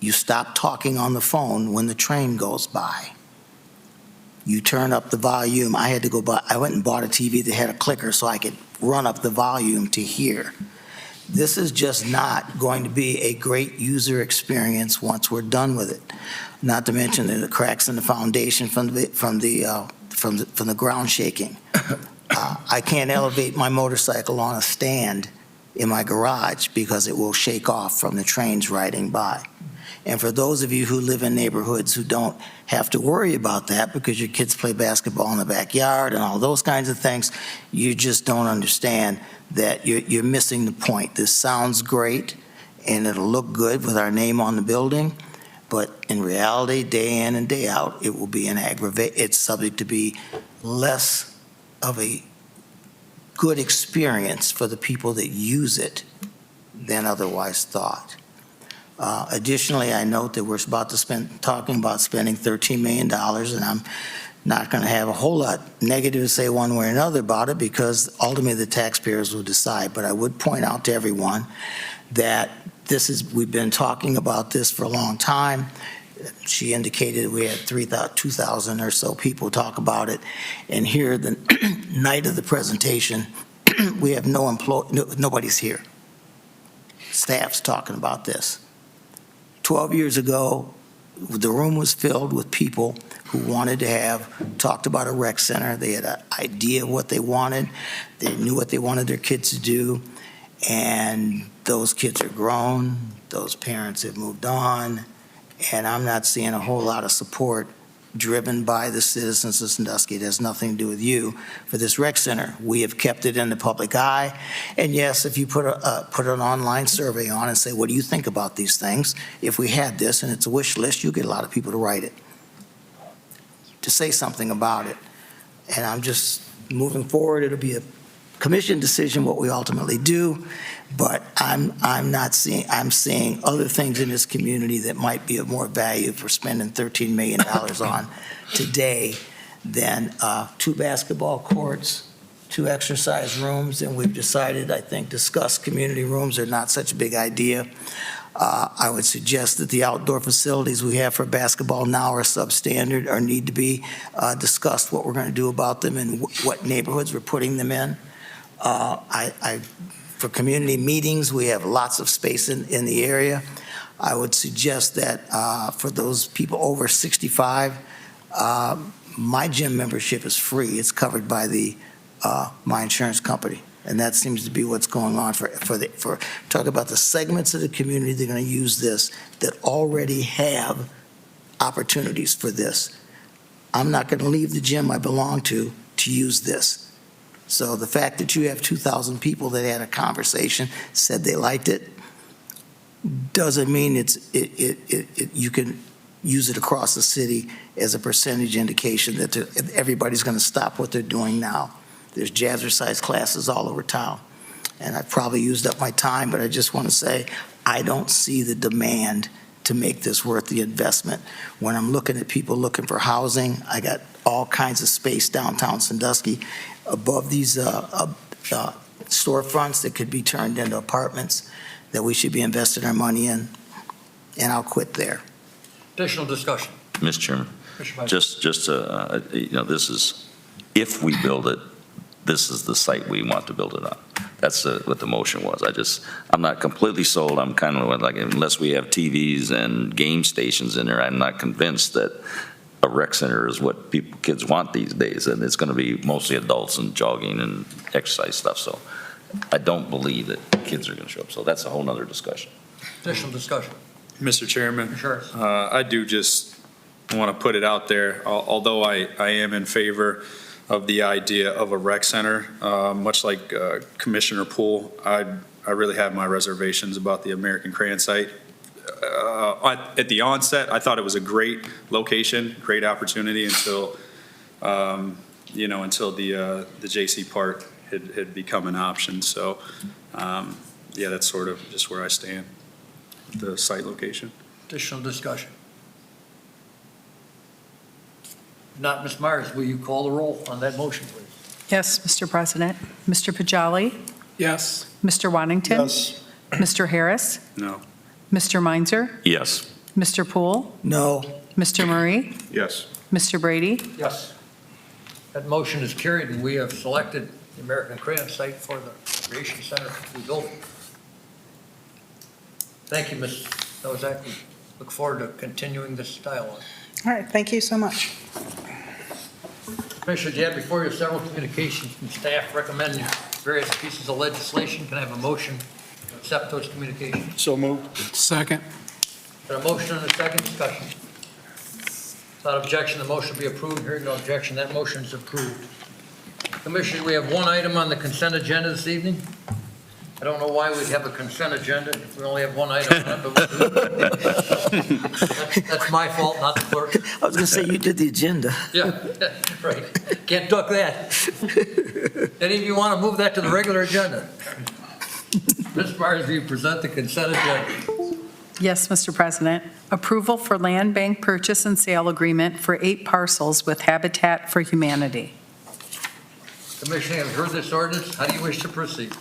You stop talking on the phone when the train goes by. You turn up the volume. I went and bought a TV that had a clicker so I could run up the volume to hear. This is just not going to be a great user experience once we're done with it. Not to mention the cracks in the foundation from the ground shaking. I can't elevate my motorcycle on a stand in my garage because it will shake off from the trains riding by. And for those of you who live in neighborhoods who don't have to worry about that because your kids play basketball in the backyard and all those kinds of things, you just don't understand that you're missing the point. This sounds great and it'll look good with our name on the building, but in reality, day in and day out, it will be it's subject to be less of a good experience for the people that use it than otherwise thought. Additionally, I note that we're talking about spending $13 million, and I'm not going to have a whole lot negative to say one way or another about it because ultimately the taxpayers will decide. But I would point out to everyone that we've been talking about this for a long time. She indicated we had 2,000 or so people talk about it, and here the night of the presentation, we have nobody's here. Staff's talking about this. 12 years ago, the room was filled with people who wanted to have, talked about a rec center. They had an idea of what they wanted. They knew what they wanted their kids to do. And those kids are grown, those parents have moved on, and I'm not seeing a whole lot of support driven by the citizens of Sandusky. It has nothing to do with you for this rec center. We have kept it in the public eye. And yes, if you put an online survey on and say, what do you think about these things? If we had this and it's a wish list, you get a lot of people to write it, to say something about it. And I'm just moving forward. It'll be a commission decision what we ultimately do, but I'm not seeing, I'm seeing other things in this community that might be of more value for spending $13 million on today than 2 basketball courts, 2 exercise rooms, and we've decided, I think, discussed community rooms are not such a big idea. I would suggest that the outdoor facilities we have for basketball now are substandard or need to be discussed, what we're going to do about them and what neighborhoods we're putting them in. For community meetings, we have lots of space in the area. I would suggest that for those people over 65, my gym membership is free. It's covered by my insurance company. And that seems to be what's going on for talk about the segments of the community that are going to use this that already have opportunities for this. I'm not going to leave the gym I belong to use this. So the fact that you have 2,000 people that had a conversation, said they liked it, doesn't mean you can use it across the city as a percentage indication that everybody's going to stop what they're doing now. There's jazzercise classes all over town. And I've probably used up my time, but I just want to say I don't see the demand to make this worth the investment. When I'm looking at people looking for housing, I got all kinds of space downtown Sandusky above these storefronts that could be turned into apartments that we should be investing our money in, and I'll quit there.
Additional discussion.
Mr. Chairman,
Commissioner Meisner.
just this is, if we build it, this is the site we want to build it on. That's what the motion was. I'm not completely sold. I'm kind of like, unless we have TVs and game stations in there, I'm not convinced that a rec center is what kids want these days, and it's going to be mostly adults and jogging and exercise stuff. So I don't believe that kids are going to show up. So that's a whole nother discussion.
Additional discussion.
Mr. Chairman,
Sure.
I do just want to put it out there, although I am in favor of the idea of a rec center, much like Commissioner Poole, I really have my reservations about the American Crayon site. At the onset, I thought it was a great location, great opportunity until, until the JC Park had become an option. So, yeah, that's sort of just where I stand with the site location.
Additional discussion. If not, Ms. Myers, will you call the roll on that motion, please?
Yes, Mr. President. Mr. Pajali?
Yes.
Mr. Wantington?
Yes.
Mr. Harris?
No.
Mr. Meinzer?
Yes.
Mr. Poole?
No,
Mr. Murray?
Yes.
Mr. Brady?
Yes. That motion is carried, and we have selected the American Crayon site for the Recreation Center to be built. Thank you, Ms. Nozak. We look forward to continuing this dialogue.
All right, thank you so much.
Commissioner, you have before you several communications from staff recommending various pieces of legislation. Can I have a motion to accept those communications?
So moved.
Second.
Got a motion and a second discussion. Without objection, the motion will be approved. Hearing no objection, that motion is approved. Commissioner, we have one item on the consent agenda this evening. I don't know why we'd have a consent agenda if we only have one item on it, but that's my fault, not the clerk.
I was going to say you did the agenda.
Yeah, right. Can't duck that. Any of you want to move that to the regular agenda? Ms. Myers, will you present the consent agenda?
Yes, Mr. President. Approval for land bank purchase and sale agreement for 8 parcels with Habitat for Humanity.
Commissioner, you have heard this ordinance. How do you wish to proceed?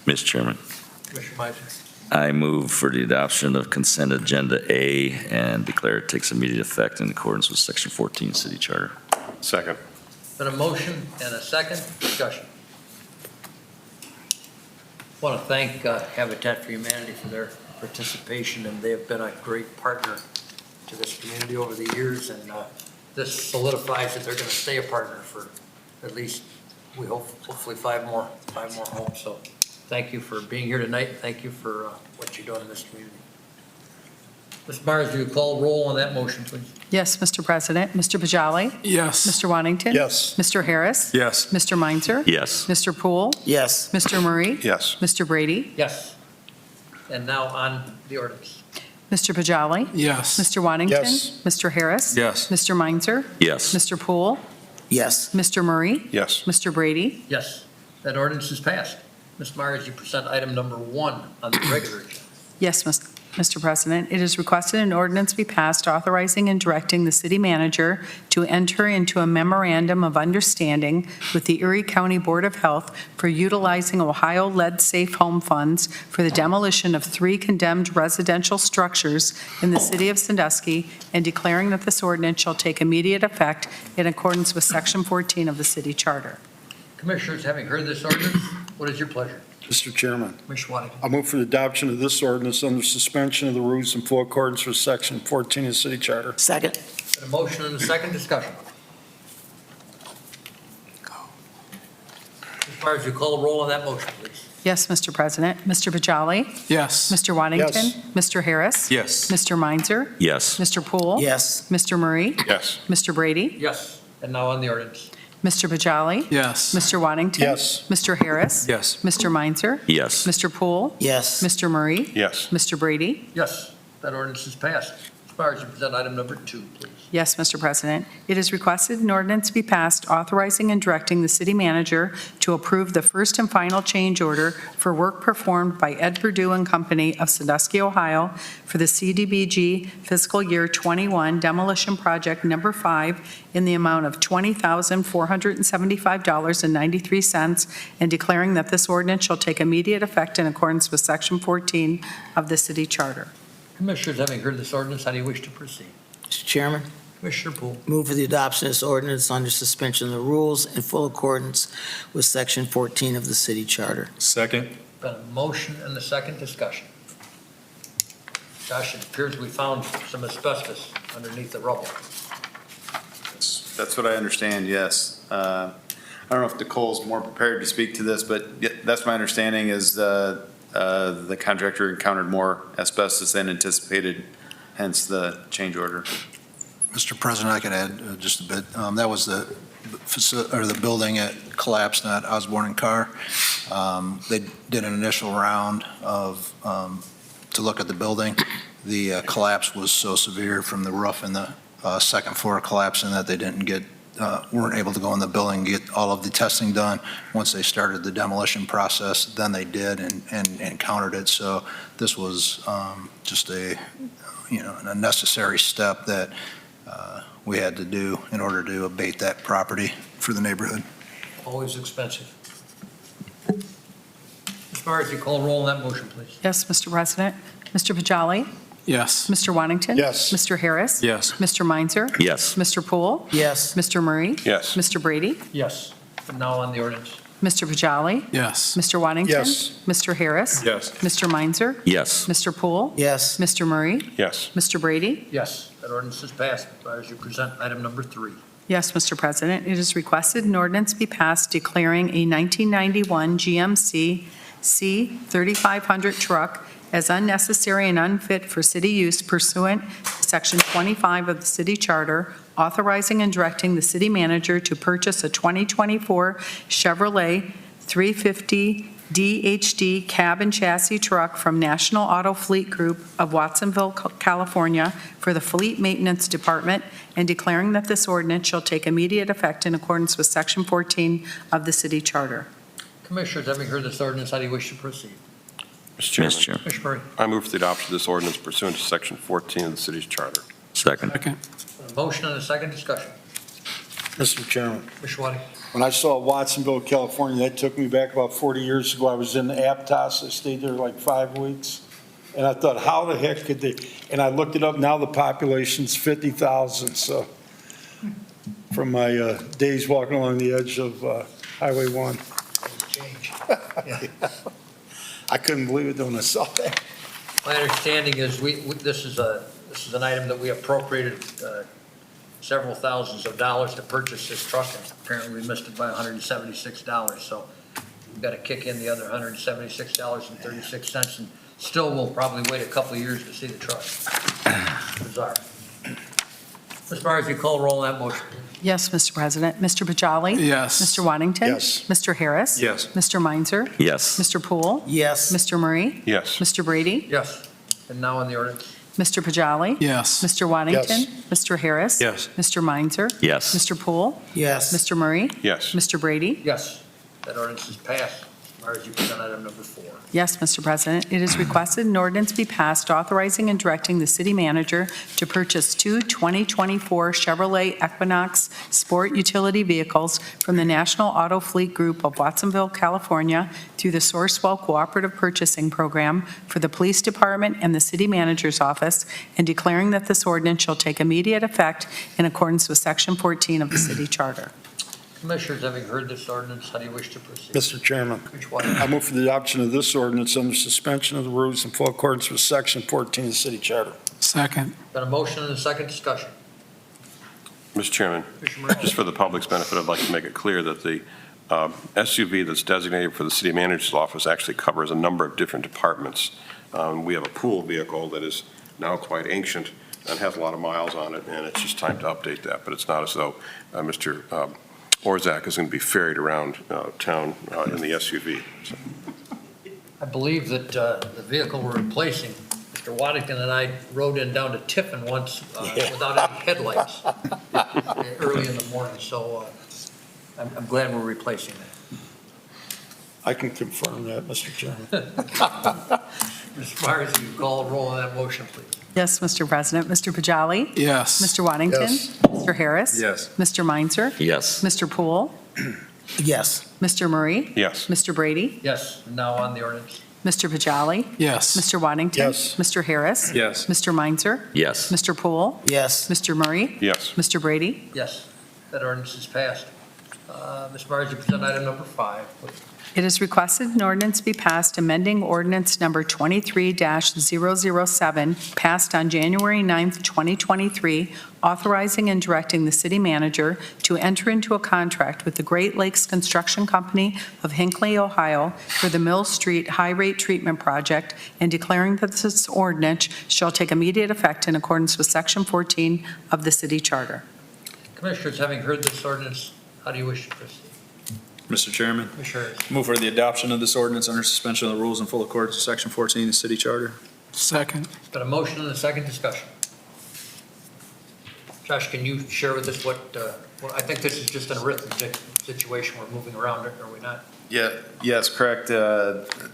Mr. Chairman,
Commissioner Meisner.
I move for the adoption of consent agenda A and declare it takes immediate effect in accordance with Section 14 City Charter.
Second.
Been a motion and a second discussion. I want to thank Habitat for Humanity for their participation, and they have been a great partner to this community over the years, and this solidifies that they're going to stay a partner for at least, we hope, hopefully five more homes. So thank you for being here tonight. Thank you for what you're doing in this community. Ms. Myers, will you call roll on that motion, please?
Yes, Mr. President. Mr. Bajali?
Yes.
Mr. Waddington?
Yes.
Mr. Harris?
Yes.
Mr. Meinzer?
Yes.
Mr. Poole?
Yes.
Mr. Murray?
Yes.
Mr. Brady?
Yes. And now on the ordinance.
Mr. Bajali?
Yes.
Mr. Waddington?
Yes.
Mr. Harris?
Yes.
Mr. Meinzer?
Yes.
Mr. Poole?
Yes.
Mr. Murray?
Yes.
Mr. Brady?
Yes, that ordinance is passed. Ms. Myers, you present item number 1 on the regular agenda.
Yes, Mr. President. It is requested an ordinance be passed authorizing and directing the city manager to enter into a memorandum of understanding with the Erie County Board of Health for utilizing Ohio Lead Safe Home funds for the demolition of 3 condemned residential structures in the city of Sandusky and declaring that this ordinance shall take immediate effect in accordance with Section 14 of the city charter.
Commissioners, having heard this ordinance, what is your pleasure?
Mr. Chairman,
Commissioner Waddington.
I move for the adoption of this ordinance under suspension of the rules in full accordance with Section 14 of the City Charter.
Second.
A motion and a second discussion. Ms. Myers, will you call the roll on that motion, please?
Yes, Mr. President. Mr. Bajali?
Yes.
Mr. Waddington?
Yes.
Mr. Harris?
Yes.
Mr. Meinzer?
Yes.
Mr. Poole?
Yes.
Mr. Murray?
Yes.
Mr. Brady?
Yes, and now on the ordinance.
Mr. Bajali?
Yes.
Mr. Waddington?
Yes.
Mr. Harris?
Yes.
Mr. Meinzer?
Yes.
Mr. Poole?
Yes.
Mr. Murray?
Yes.
Mr. Brady?
Yes, that ordinance is passed. Ms. Myers, you present item number 2, please.
Yes, Mr. President. It is requested an ordinance be passed authorizing and directing the city manager to approve the first and final change order for work performed by Ed Perdue and Company of Sandusky, Ohio for the CDBG fiscal year 21 demolition project number 5 in the amount of $20,475.93 and declaring that this ordinance shall take immediate effect in accordance with Section 14 of the city charter.
Commissioners, having heard this ordinance, how do you wish to proceed?
Mr. Chairman,
Commissioner Poole.
move for the adoption of this ordinance under suspension of the rules in full accordance with Section 14 of the city charter.
Second.
Been a motion and a second discussion. Josh, it appears we found some asbestos underneath the rubble.
That's what I understand, yes. I don't know if Nicole's more prepared to speak to this, but that's my understanding is the contractor encountered more asbestos than anticipated, hence the change order.
Mr. President, I can add just a bit. That was the building that collapsed at Osborne and Carr. They did an initial round of, to look at the building. The collapse was so severe from the roof and the second floor collapsing that they weren't able to go in the building and get all of the testing done. Once they started the demolition process, then they did and encountered it. So this was just a necessary step that we had to do in order to abate that property for the neighborhood.
Always expensive. Ms. Myers, you call roll on that motion, please.
Yes, Mr. President. Mr. Bajali?
Yes.
Mr. Waddington?
Yes.
Mr. Harris?
Yes.
Mr. Meinzer?
Yes.
Mr. Poole?
Yes.
Mr. Murray?
Yes.
Mr. Brady?
Yes, and now on the ordinance.
Mr. Bajali?
Yes.
Mr. Waddington?
Yes.
Mr. Harris?
Yes.
Mr. Meinzer?
Yes.
Mr. Poole?
Yes.
Mr. Murray?
Yes.
Mr. Brady?
Yes, that ordinance is passed. Ms. Myers, you present item number 3.
Yes, Mr. President. It is requested an ordinance be passed declaring a 1991 GMC C3500 truck as unnecessary and unfit for city use pursuant to Section 25 of the city charter, authorizing and directing the city manager to purchase a 2024 Chevrolet 350 DHD cab and chassis truck from National Auto Fleet Group of Watsonville, California for the Fleet Maintenance Department and declaring that this ordinance shall take immediate effect in accordance with Section 14 of the city charter.
Commissioners, having heard this ordinance, how do you wish to proceed?
Mr. Chairman,
Mr. Chairman.
Commissioner Murray.
I move for the adoption of this ordinance pursuant to Section 14 of the city's charter.
Second.
Second.
A motion and a second discussion.
Mr. Chairman,
Commissioner Waddington.
when I saw Watsonville, California, that took me back about 40 years ago. I was in Aptos. I stayed there like 5 weeks. And I thought, how the heck could they? And I looked it up. Now the population's 50,000. So from my days walking along the edge of Highway 1.
Change.
I couldn't believe it when I saw that.
My understanding is this is an item that we appropriated several thousands of dollars to purchase this truck, and apparently we missed it by $176. So we've got to kick in the other $176.36, and still we'll probably wait a couple of years to see the truck. Bizarre. Ms. Myers, you call roll on that motion.
Yes, Mr. President. Mr. Bajali?
Yes.
Mr. Waddington?
Yes.
Mr. Harris?
Yes.
Mr. Meinzer?
Yes.
Mr. Poole?
Yes.
Mr. Murray?
Yes.
Mr. Brady?
Yes. And now on the ordinance.
Mr. Bajali?
Yes.
Mr. Waddington?
Yes.
Mr. Harris?
Yes.
Mr. Meinzer?
Yes.
Mr. Poole?
Yes.
Mr. Murray?
Yes.
Mr. Brady?
Yes. That ordinance is passed. Ms. Myers, you present item number 4.
Yes, Mr. President. It is requested an ordinance be passed authorizing and directing the city manager to purchase 2 2024 Chevrolet Equinox sport utility vehicles from the National Auto Fleet Group of Watsonville, California, through the Sourcewell Cooperative Purchasing Program for the Police Department and the City Manager's Office, and declaring that this ordinance shall take immediate effect in accordance with Section 14 of the city charter.
Commissioners, having heard this ordinance, how do you wish to proceed?
Mr. Chairman,
Which one?
I move for the adoption of this ordinance under suspension of the rules in full accordance with Section 14 of the city charter.
Second.
Got a motion and a second discussion.
Mr. Chairman,
Commissioner Murray?
just for the public's benefit, I'd like to make it clear that the SUV that's designated for the city manager's office actually covers a number of different departments. We have a pool vehicle that is now quite ancient and has a lot of miles on it, and it's just time to update that. But it's not as though Mr. Orzak is going to be ferried around town in the SUV. So,
I believe that the vehicle we're replacing, Mr. Waddington and I rode in down to Tiffin once without any headlights early in the morning, so I'm glad we're replacing that.
I can confirm that, Mr. Chairman.
Ms. Myers, you call a roll on that motion, please.
Yes, Mr. President. Mr. Bajali?
Yes.
Mr. Waddington?
Yes.
Mr. Harris?
Yes.
Mr. Meinzer?
Yes.
Mr. Poole?
Yes.
Mr. Murray?
yes.
Mr. Brady?
Yes, and now on the ordinance.
Mr. Bajali?
Yes.
Mr. Waddington?
Yes.
Mr. Harris?
Yes.
Mr. Meinzer?
Yes.
Mr. Poole?
Yes.
Mr. Murray?
Yes.
Mr. Brady?
Yes, that ordinance is passed. Ms. Myers, you present item number 5, please.
It is requested an ordinance be passed amending ordinance number 23-007, passed on January 9th, 2023, authorizing and directing the city manager to enter into a contract with the Great Lakes Construction Company of Hinckley, Ohio, for the Mill Street High Rate Treatment Project, and declaring that this ordinance shall take immediate effect in accordance with Section 14 of the city charter.
Commissioners, having heard this ordinance, how do you wish to proceed?
Mr. Chairman,
Commissioner Harris?
move for the adoption of this ordinance under suspension of the rules in full accordance with Section 14 of the city charter.
Second.
Got a motion and a second discussion. Josh, can you share with us what, I think this is just an arithmetic situation we're moving around, are we not?
Yeah, yes, correct.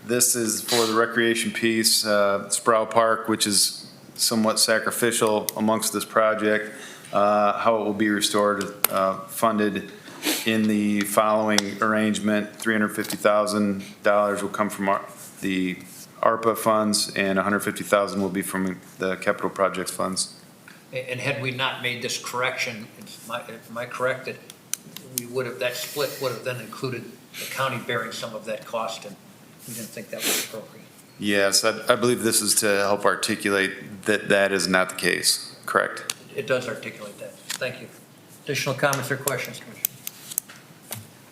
This is for the recreation piece, Sprout Park, which is somewhat sacrificial amongst this project. How it will be restored, funded in the following arrangement: $350,000 will come from the ARPA funds, and $150,000 will be from the capital projects funds.
And had we not made this correction, am I correct that we would have, that split would have then included the county bearing some of that cost, and we didn't think that was appropriate?
Yes, I believe this is to help articulate that that is not the case. Correct.
It does articulate that. Thank you. Additional comments or questions, Commissioner?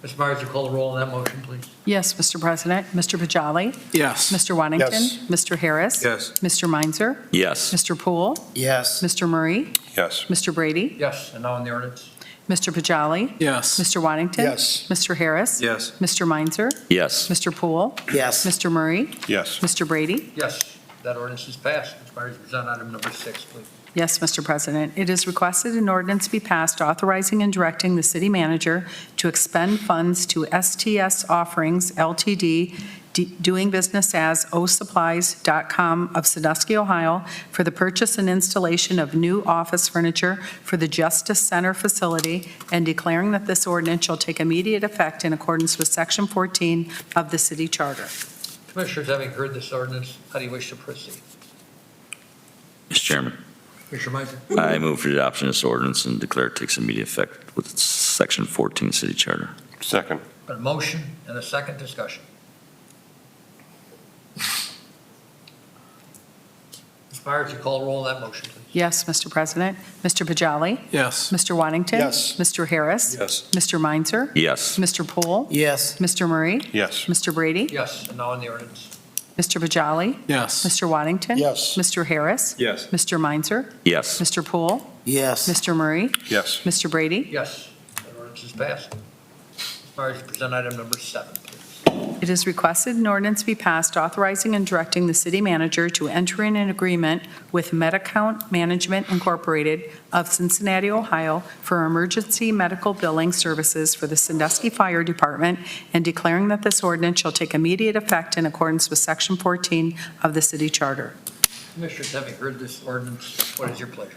Ms. Myers, you call the roll on that motion, please.
Yes, Mr. President. Mr. Bajali?
Yes.
Mr. Waddington?
Yes.
Mr. Harris?
Yes.
Mr. Meinzer?
Yes.
Mr. Poole?
Yes.
Mr. Murray?
Yes.
Mr. Brady?
Yes, and now on the ordinance.
Mr. Bajali?
Yes.
Mr. Waddington?
Yes.
Mr. Harris?
Yes.
Mr. Meinzer?
Yes.
Mr. Poole?
Yes.
Mr. Murray?
Yes.
Mr. Brady?
Yes, that ordinance is passed. Ms. Myers, you present item number 6, please.
Yes, Mr. President. It is requested an ordinance be passed authorizing and directing the city manager to expend funds to STS Offerings LTD, doing business as osupplies.com of Sandusky, Ohio, for the purchase and installation of new office furniture for the Justice Center facility, and declaring that this ordinance shall take immediate effect in accordance with Section 14 of the city charter.
Commissioners, having heard this ordinance, how do you wish to proceed?
Mr. Chairman,
Commissioner Meinzer?
I move for the adoption of this ordinance and declare it takes immediate effect with Section 14 city charter.
Second.
Got a motion and a second discussion. Ms. Myers, you call the roll on that motion, please.
Yes, Mr. President. Mr. Pajali?
Yes.
Mr. Waddington?
Yes.
Mr. Harris?
Yes.
Mr. Meinzer?
Yes.
Mr. Poole?
Yes.
Mr. Murray?
Yes.
Mr. Brady?
Yes, and now on the ordinance.
Mr. Pajali?
Yes.
Mr. Waddington?
Yes.
Mr. Harris?
Yes.
Mr. Meinzer?
Yes.
Mr. Poole?
Yes.
Mr. Murray?
Yes.
Mr. Brady?
Yes, that ordinance is passed. Ms. Myers, you present item number 7, please.
It is requested an ordinance be passed authorizing and directing the city manager to enter in an agreement with Medicount Management Incorporated of Cincinnati, Ohio for emergency medical billing services for the Sandusky Fire Department and declaring that this ordinance shall take immediate effect in accordance with Section 14 of the city charter.
Commissioners, having heard this ordinance, what is your pleasure?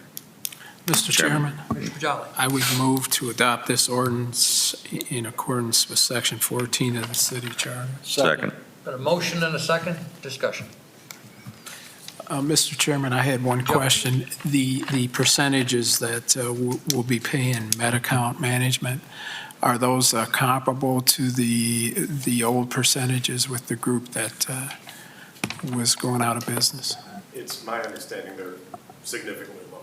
Mr. Chairman,
Commissioner Pajali?
I would move to adopt this ordinance in accordance with Section 14 of the city charter.
Second.
Got a motion and a second, discussion.
Mr. Chairman, I had one question. The percentages that we'll be paying Medicount Management, are those comparable to the old percentages with the group that was going out of business?
It's my understanding they're significantly lower.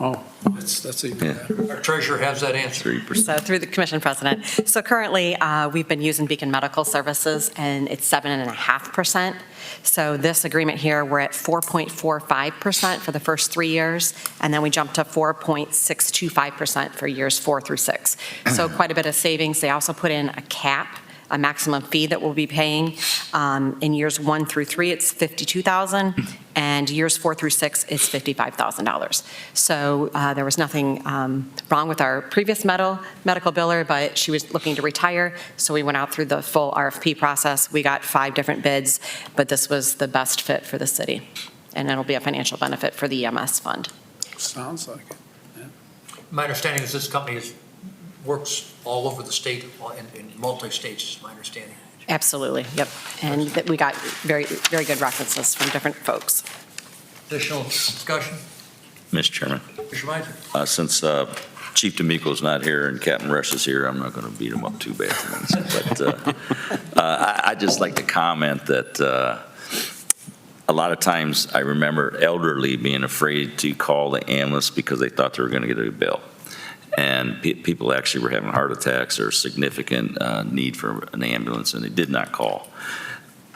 Oh, that's even better.
Our treasurer has that answer.
3%.
So through the Commission President, so currently, we've been using Beacon Medical Services, and it's 7.5%. So this agreement here, we're at 4.45% for the first 3 years, and then we jump to 4.625% for years 4 through 6. So quite a bit of savings. They also put in a cap, a maximum fee that we'll be paying. In years 1 through 3, it's $52,000, and years 4 through 6, it's $55,000. So there was nothing wrong with our previous medical biller, but she was looking to retire, so we went out through the full RFP process. We got 5 different bids, but this was the best fit for the city, and it'll be a financial benefit for the EMS fund.
Sounds like it.
My understanding is this company works all over the state, in multi-states, is my understanding.
Absolutely, yep. And that we got very, very good references from different folks.
Additional discussion?
Mr. Chairman,
Commissioner Meinzer?
since Chief D'Amico's not here and Captain Rush is here, I'm not going to beat him up too bad. But I'd just like to comment that a lot of times I remember elderly being afraid to call the ambulance because they thought they were going to get a bill. And people actually were having heart attacks or significant need for an ambulance, and they did not call.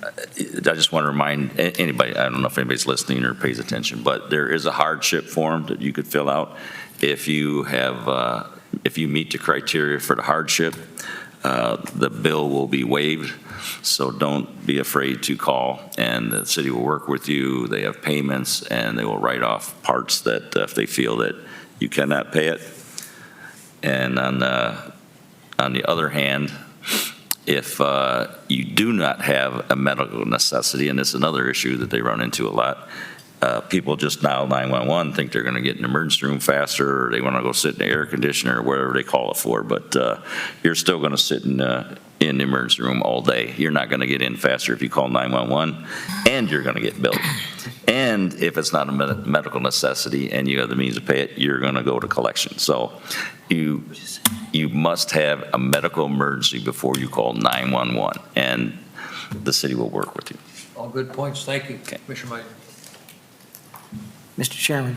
I just want to remind anybody, I don't know if anybody's listening or pays attention, but there is a hardship form that you could fill out. If you meet the criteria for the hardship, the bill will be waived. So don't be afraid to call, and the city will work with you. They have payments, and they will write off parts that if they feel that you cannot pay it. And on the other hand, if you do not have a medical necessity, and it's another issue that they run into a lot, people just dial 911, think they're going to get in the emergency room faster, or they want to go sit in the air conditioner or whatever they call it for, but you're still going to sit in the emergency room all day. You're not going to get in faster if you call 911, and you're going to get billed. And if it's not a medical necessity and you have the means to pay it, you're going to go to collection. So you must have a medical emergency before you call 911, and the city will work with you.
All good points, thank you.
Okay.
Commissioner Meinzer?
Mr. Chairman,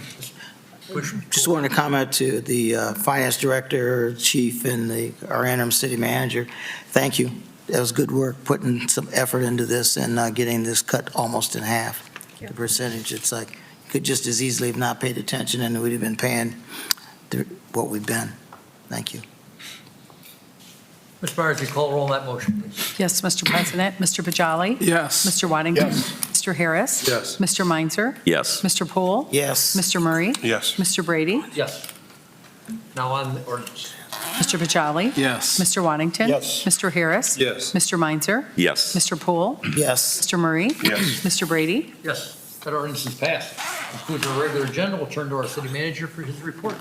just wanted to comment to the finance director, chief, and our interim city manager. Thank you. That was good work, putting some effort into this and getting this cut almost in half. The percentage, it's like, you could just as easily have not paid attention and we'd have been paying what we've been. Thank you.
Ms. Myers, you call roll on that motion, please.
Yes, Mr. President. Mr. Pajali?
Yes.
Mr. Waddington?
Yes.
Mr. Harris?
Yes.
Mr. Meinzer?
Yes.
Mr. Poole?
Yes.
Mr. Murray?
Yes.
Mr. Brady?
Yes. Now on the ordinance.
Mr. Pajali?
Yes.
Mr. Waddington?
Yes.
Mr. Harris?
Yes.
Mr. Meinzer?
Yes.
Mr. Poole?
Yes.
Mr. Murray?
Yes.
Mr. Brady?
Yes, that ordinance is passed. Concludes our regular agenda. We'll turn to our city manager for his report.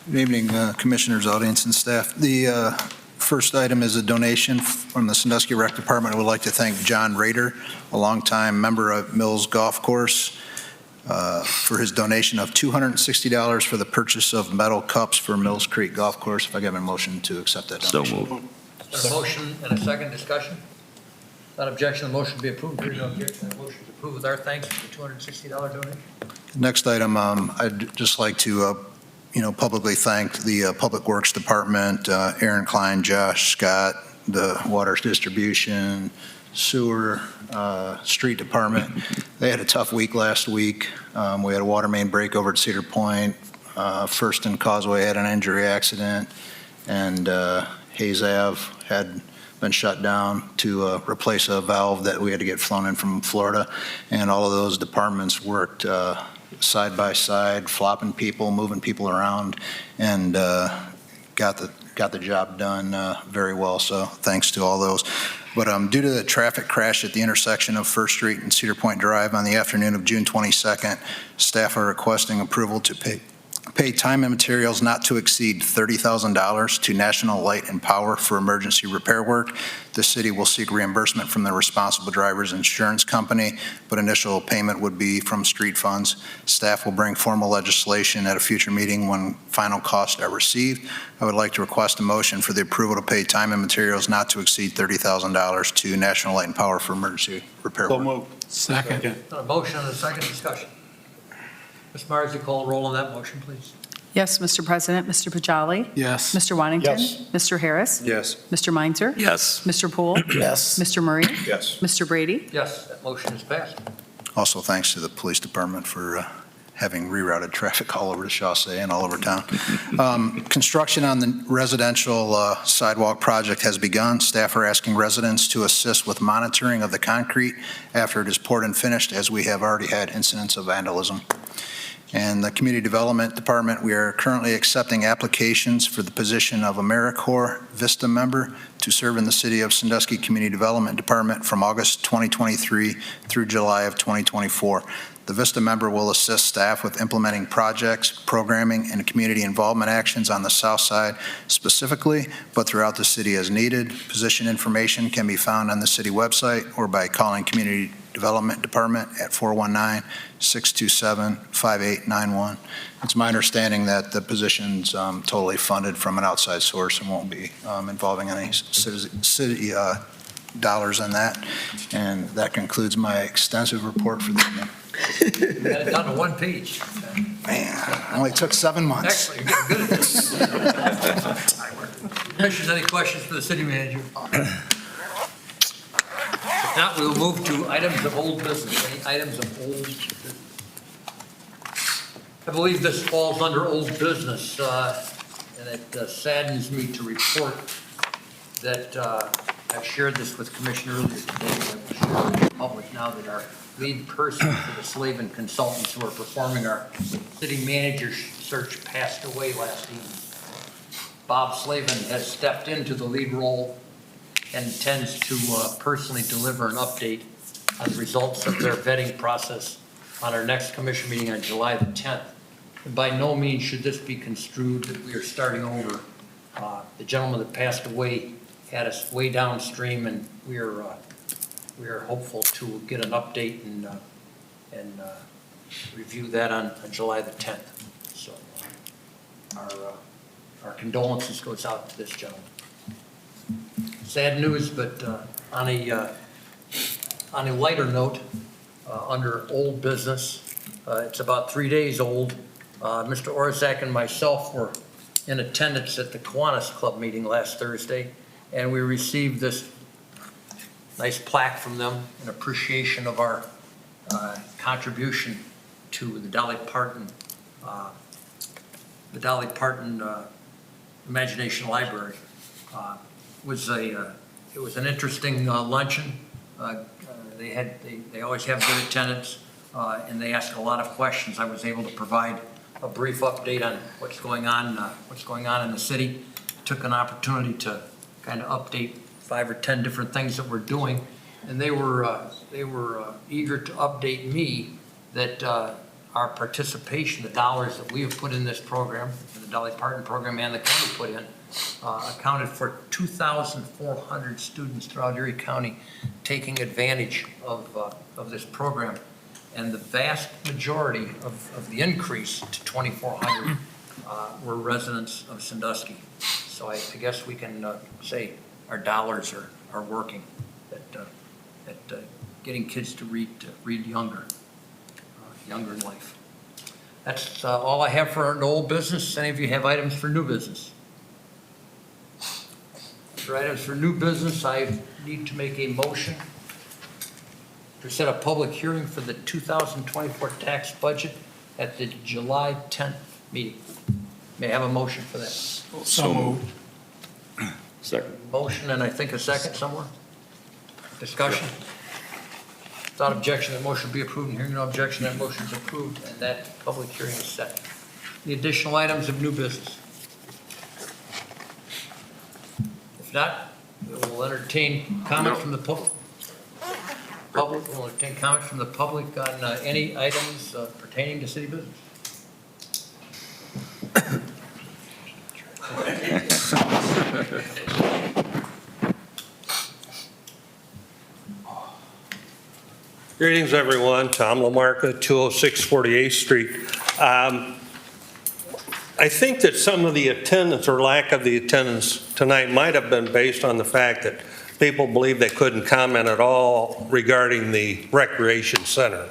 Good evening, Commissioners, audience, and staff. The first item is a donation from the Sandusky Rec Department. I would like to thank John Rader, a longtime member of Mills Golf Course, for his donation of $260 for the purchase of metal cups for Mills Creek Golf Course. If I get a motion to accept that
So
donation.
moved.
A motion and a second discussion? Without objection, the motion be approved. Hearing no objection, that motion is approved with our thanks for the $260 donation.
Next item, I'd just like to, publicly thank the Public Works Department, Aaron Klein, Josh Scott, the Water Distribution, Sewer, Street Department. They had a tough week last week. We had a water main break over at Cedar Point. First and Causeway had an injury accident, and Hayes Ave had been shut down to replace a valve that we had to get flown in from Florida. And all of those departments worked side by side, flopping people, moving people around, and got the job done very well. So thanks to all those. But due to the traffic crash at the intersection of First Street and Cedar Point Drive on the afternoon of June 22nd, staff are requesting approval to pay time and materials not to exceed $30,000 to National Light and Power for emergency repair work. The city will seek reimbursement from the responsible driver's insurance company, but initial payment would be from street funds. Staff will bring formal legislation at a future meeting when final costs are received. I would like to request a motion for the approval to pay time and materials not to exceed $30,000 to National Light and Power for emergency repair
So
work.
moved.
Second.
A motion and a second discussion. Ms. Myers, you call a roll on that motion, please.
Yes, Mr. President, Mr. Pajali?
Yes.
Mr. Wantington?
Yes.
Mr. Harris?
Yes.
Mr. Meinzer?
Yes.
Mr. Poole?
Yes.
Mr. Murray?
Yes.
Mr. Brady?
Yes, that motion is passed.
Also, thanks to the police department for having rerouted traffic all over the chaussee and all over town. Construction on the residential sidewalk project has begun. Staff are asking residents to assist with monitoring of the concrete after it is poured and finished, as we have already had incidents of vandalism. And the Community Development Department, we are currently accepting applications for the position of AmeriCorps Vista member to serve in the City of Sandusky Community Development Department from August 2023 through July of 2024. The Vista member will assist staff with implementing projects, programming, and community involvement actions on the south side specifically, but throughout the city as needed. Position information can be found on the city website or by calling Community Development Department at 419-627-5891. It's my understanding that the position's totally funded from an outside source and won't be involving any city dollars in that. And that concludes my extensive report for the evening.
You got it down to one page.
Man, only took 7 months.
Excellent, you're getting good at this. Commissioners, any questions for the city manager? If not, we will move to items of old business. Any items of old business? I believe this falls under old business, and it saddens me to report that I've shared this with Commissioner earlier today, and I will share it with the public now that our lead person for the Slavin Consultants who are performing our city manager search passed away last evening. Bob Slavin has stepped into the lead role and intends to personally deliver an update on the results of their vetting process on our next commission meeting on July the 10th. And by no means should this be construed that we are starting over. The gentleman that passed away had us way downstream, and we are hopeful to get an update and review that on July the 10th. So our condolences goes out to this gentleman. Sad news, but on a lighter note, under old business, it's about 3 days old. Mr. Orzak and myself were in attendance at the Kiwanis Club meeting last Thursday, and we received this nice plaque from them in appreciation of our contribution to the Dolly Parton Imagination Library. It was an interesting luncheon. They always have good attendance, and they ask a lot of questions. I was able to provide a brief update on what's going on in the city. Took an opportunity to kind of update 5 or 10 different things that we're doing, and they were eager to update me that our participation, the dollars that we have put in this program, the Dolly Parton program and the county put in, accounted for 2,400 students throughout Erie County taking advantage of this program. And the vast majority of the increase to 2,400 were residents of Sandusky. So I guess we can say our dollars are working. That at getting kids to read younger in life. That's all I have for old business. Any of you have items for new business? For items for new business, I need to make a motion to set a public hearing for the 2024 tax budget at the July 10th meeting. May I have a motion for that?
So moved.
Second.
Motion and I think a second somewhere? Discussion? Without objection, that motion be approved, and hearing no objection, that motion is approved, and that public hearing is set. The additional items of new business? If not, we will entertain comments from the public. We'll entertain comments from the public on any items pertaining to city business.
Greetings, everyone. Tom Lamarca, 206 48th Street. I think that some of the attendance or lack of the attendance tonight might have been based on the fact that people believe they couldn't comment at all regarding the recreation center.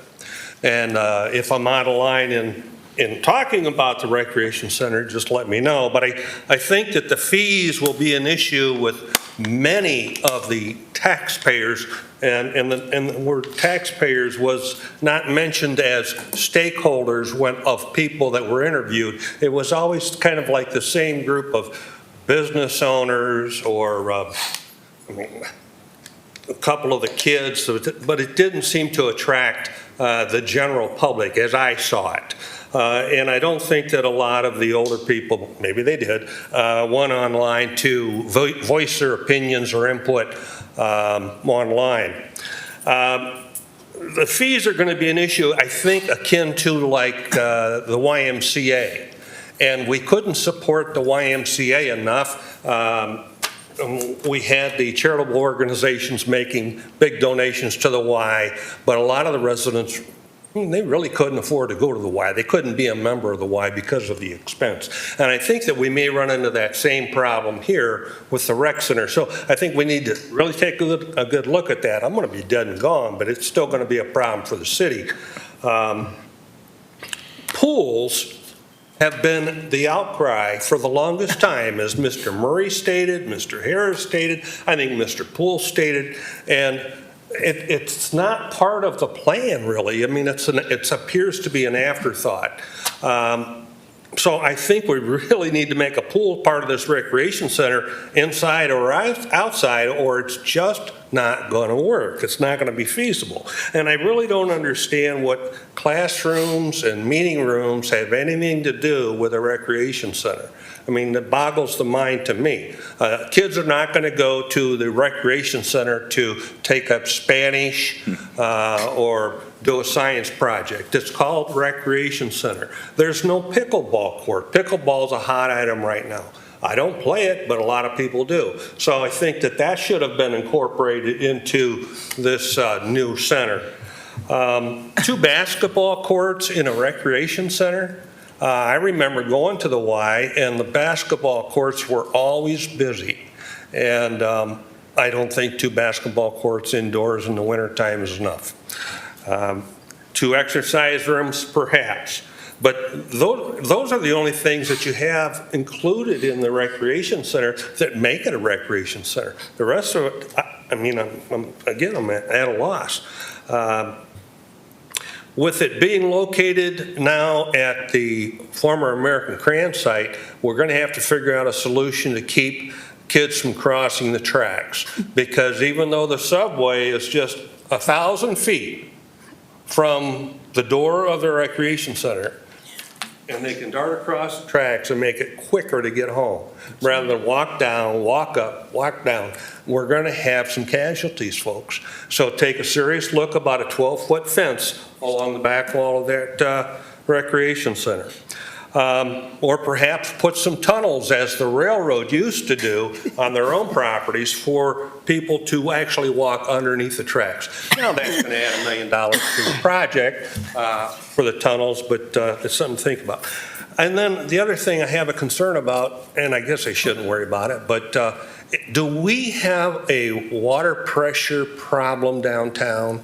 And if I'm out of line in talking about the recreation center, just let me know. But I think that the fees will be an issue with many of the taxpayers, and the word taxpayers was not mentioned as stakeholders of people that were interviewed. It was always kind of like the same group of business owners or a couple of the kids, but it didn't seem to attract the general public as I saw it. And I don't think that a lot of the older people, maybe they did, went online to voice their opinions or input online. The fees are going to be an issue, I think, akin to like the YMCA. And we couldn't support the YMCA enough. We had the charitable organizations making big donations to the Y, but a lot of the residents, they really couldn't afford to go to the Y. They couldn't be a member of the Y because of the expense. And I think that we may run into that same problem here with the rec center. So I think we need to really take a good look at that. I'm going to be dead and gone, but it's still going to be a problem for the city. Pools have been the outcry for the longest time, as Mr. Murray stated, Mr. Harris stated, I think Mr. Poole stated, and it's not part of the plan, really. I mean, it appears to be an afterthought. So I think we really need to make a pool part of this recreation center inside or outside, or it's just not going to work. It's not going to be feasible. And I really don't understand what classrooms and meeting rooms have anything to do with a recreation center. I mean, it boggles the mind to me. Kids are not going to go to the recreation center to take up Spanish or do a science project. It's called recreation center. There's no pickleball court. Pickleball is a hot item right now. I don't play it, but a lot of people do. So I think that should have been incorporated into this new center. 2 basketball courts in a recreation center. I remember going to the Y, and the basketball courts were always busy. And I don't think 2 basketball courts indoors in the wintertime is enough. 2 exercise rooms, perhaps. But those are the only things that you have included in the recreation center that make it a recreation center. The rest of it, I mean, I'm at a loss. With it being located now at the former American Crayon site, we're going to have to figure out a solution to keep kids from crossing the tracks. Because even though the subway is just 1,000 feet from the door of the recreation center, and they can dart across the tracks and make it quicker to get home, rather than walk down, walk up, walk down. We're going to have some casualties, folks. So take a serious look about a 12-foot fence along the back wall of that recreation center. Or perhaps put some tunnels, as the railroad used to do on their own properties, for people to actually walk underneath the tracks. Now that's going to add $1 million to the project for the tunnels, but it's something to think about. And then the other thing I have a concern about, and I guess I shouldn't worry about it, but do we have a water pressure problem downtown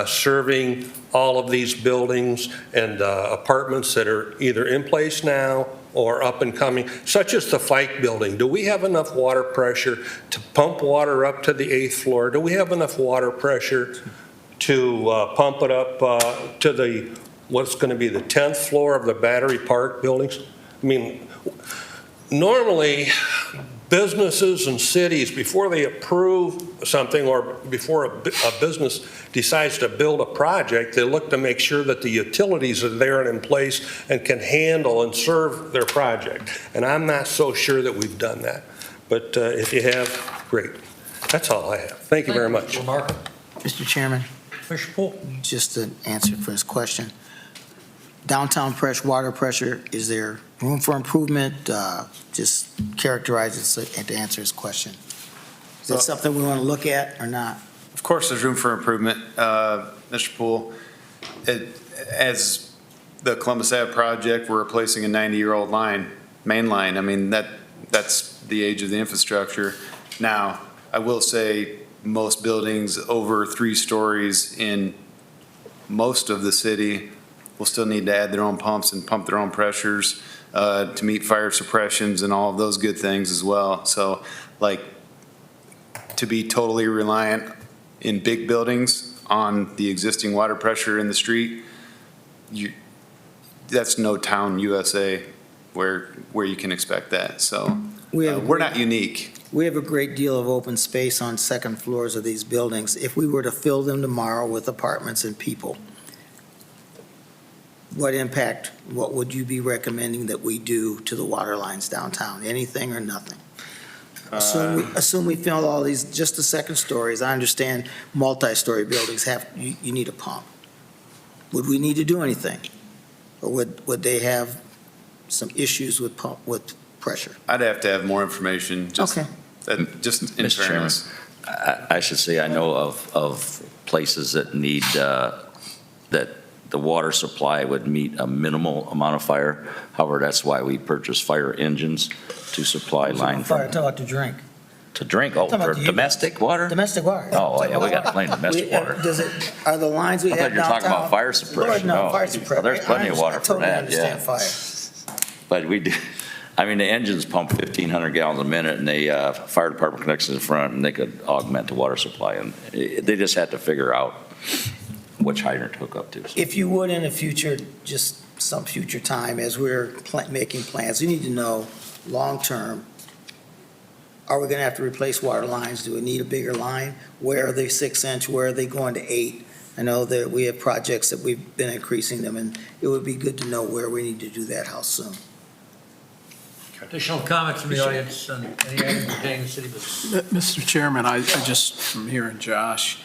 serving all of these buildings and apartments that are either in place now or up and coming, such as the Fike building? Do we have enough water pressure to pump water up to the 8th floor? Do we have enough water pressure to pump it up to the, what's going to be the 10th floor of the Battery Park buildings? I mean, normally, businesses and cities, before they approve something or before a business decides to build a project, they look to make sure that the utilities are there and in place and can handle and serve their project. And I'm not so sure that we've done that. But if you have, great. That's all I have. Thank you very much.
Mr. Chairman,
Commissioner Poole?
just to answer for his question, downtown water pressure, is there room for improvement? Just characterize it and to answer his question. Is that something we want to look at or not?
Of course, there's room for improvement, Mr. Poole. As the Columbus Ave project, we're replacing a 90-year-old main line. I mean, that's the age of the infrastructure. Now, I will say most buildings over 3 stories in most of the city will still need to add their own pumps and pump their own pressures to meet fire suppressions and all of those good things as well. So, like, to be totally reliant in big buildings on the existing water pressure in the street, that's no town USA where you can expect that. So we're not unique.
We have a great deal of open space on second floors of these buildings. If we were to fill them tomorrow with apartments and people, what would you be recommending that we do to the water lines downtown? Anything or nothing? Assume we fill all these, just the second stories. I understand multi-story buildings you need a pump. Would we need to do anything? Or would they have some issues with pressure?
I'd have to have more information, just in
Mr.
fairness.
Chairman, I should say I know of places that need, that the water supply would meet a minimal amount of fire. However, that's why we purchase fire engines to supply line.
Fire, talk about to drink.
To drink, for domestic water?
Domestic water.
Oh, yeah, we got plenty of domestic water.
Are the lines we
I
have
thought you were talking
downtown?
about fire suppression.
Lord, no,
No.
fire suppression.
Well, there's plenty of water for that,
I totally
yeah.
understand fire.
But we do, I mean, the engines pump 1,500 gallons a minute, and the fire department connects to the front, and they could augment the water supply. And they just had to figure out which hydrant to hook up to. So.
If you would in the future, just some future time, as we're making plans, we need to know long-term, are we going to have to replace water lines? Do we need a bigger line? Where are they 6-inch? Where are they going to 8? I know that we have projects that we've been increasing them, and it would be good to know where we need to do that, how soon.
Additional comments from the audience on any item pertaining to city business?
Mr. Chairman, I just, from hearing Josh,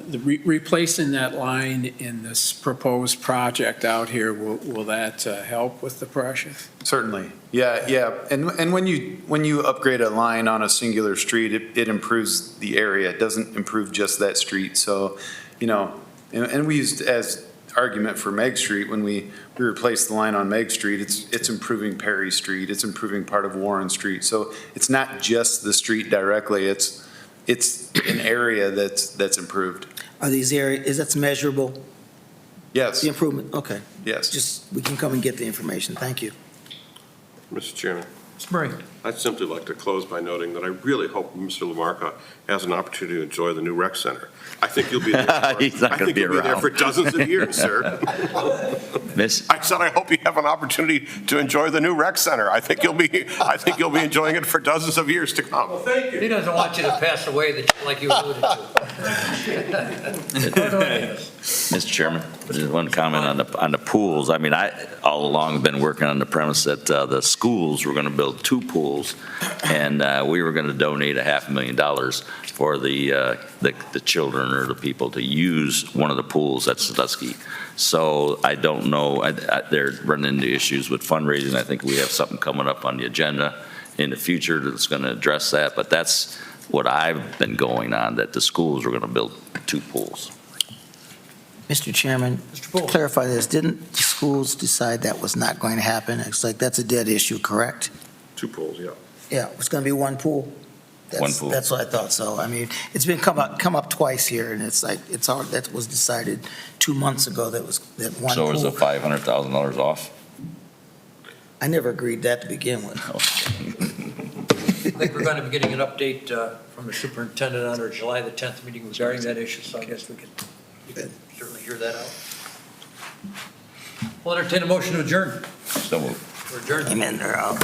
replacing that line in this proposed project out here, will that help with the pressure?
Certainly, yeah. And when you upgrade a line on a singular street, it improves the area. It doesn't improve just that street. So, and we used as argument for Meg Street when we replaced the line on Meg Street. It's improving Perry Street. It's improving part of Warren Street. So it's not just the street directly. It's an area that's improved.
Are these areas, that's measurable?
Yes.
The improvement, okay.
Yes.
Just, we can come and get the information. Thank you.
Mr. Chairman.
Mr. Murray.
I'd simply like to close by noting that I really hope Mr. LaMarca has an opportunity to enjoy the new rec center. I think you'll be there.
He's not going to be around.
I think you'll be there for dozens of years, sir. I said I hope you have an opportunity to enjoy the new rec center. I think you'll be enjoying it for dozens of years to come.
Well, thank you. He doesn't want you to pass away like you alluded to.
Mr. Chairman, just one comment on the pools. I mean, I all along have been working on the premise that the schools were going to build 2 pools, and we were going to donate $500,000 for the children or the people to use one of the pools at Sandusky. So I don't know. They're running into issues with fundraising. I think we have something coming up on the agenda in the future that's going to address that. But that's what I've been going on, that the schools were going to build 2 pools.
Mr. Chairman, to clarify this, didn't schools decide that was not going to happen? It's like, that's a dead issue, correct?
2 pools, yeah.
Yeah, it's going to be one pool.
One pool.
That's what I thought, so, I mean, it's been come up twice here, and it's like, it's all, that was decided 2 months ago, that one pool.
So is the $500,000 off?
I never agreed that to begin with.
I think we're going to be getting an update from the superintendent on our July the 10th meeting regarding that issue, so I guess we can certainly hear that out. We'll entertain a motion to adjourn.
So moved.
We're adjourned.
Amen, they're out.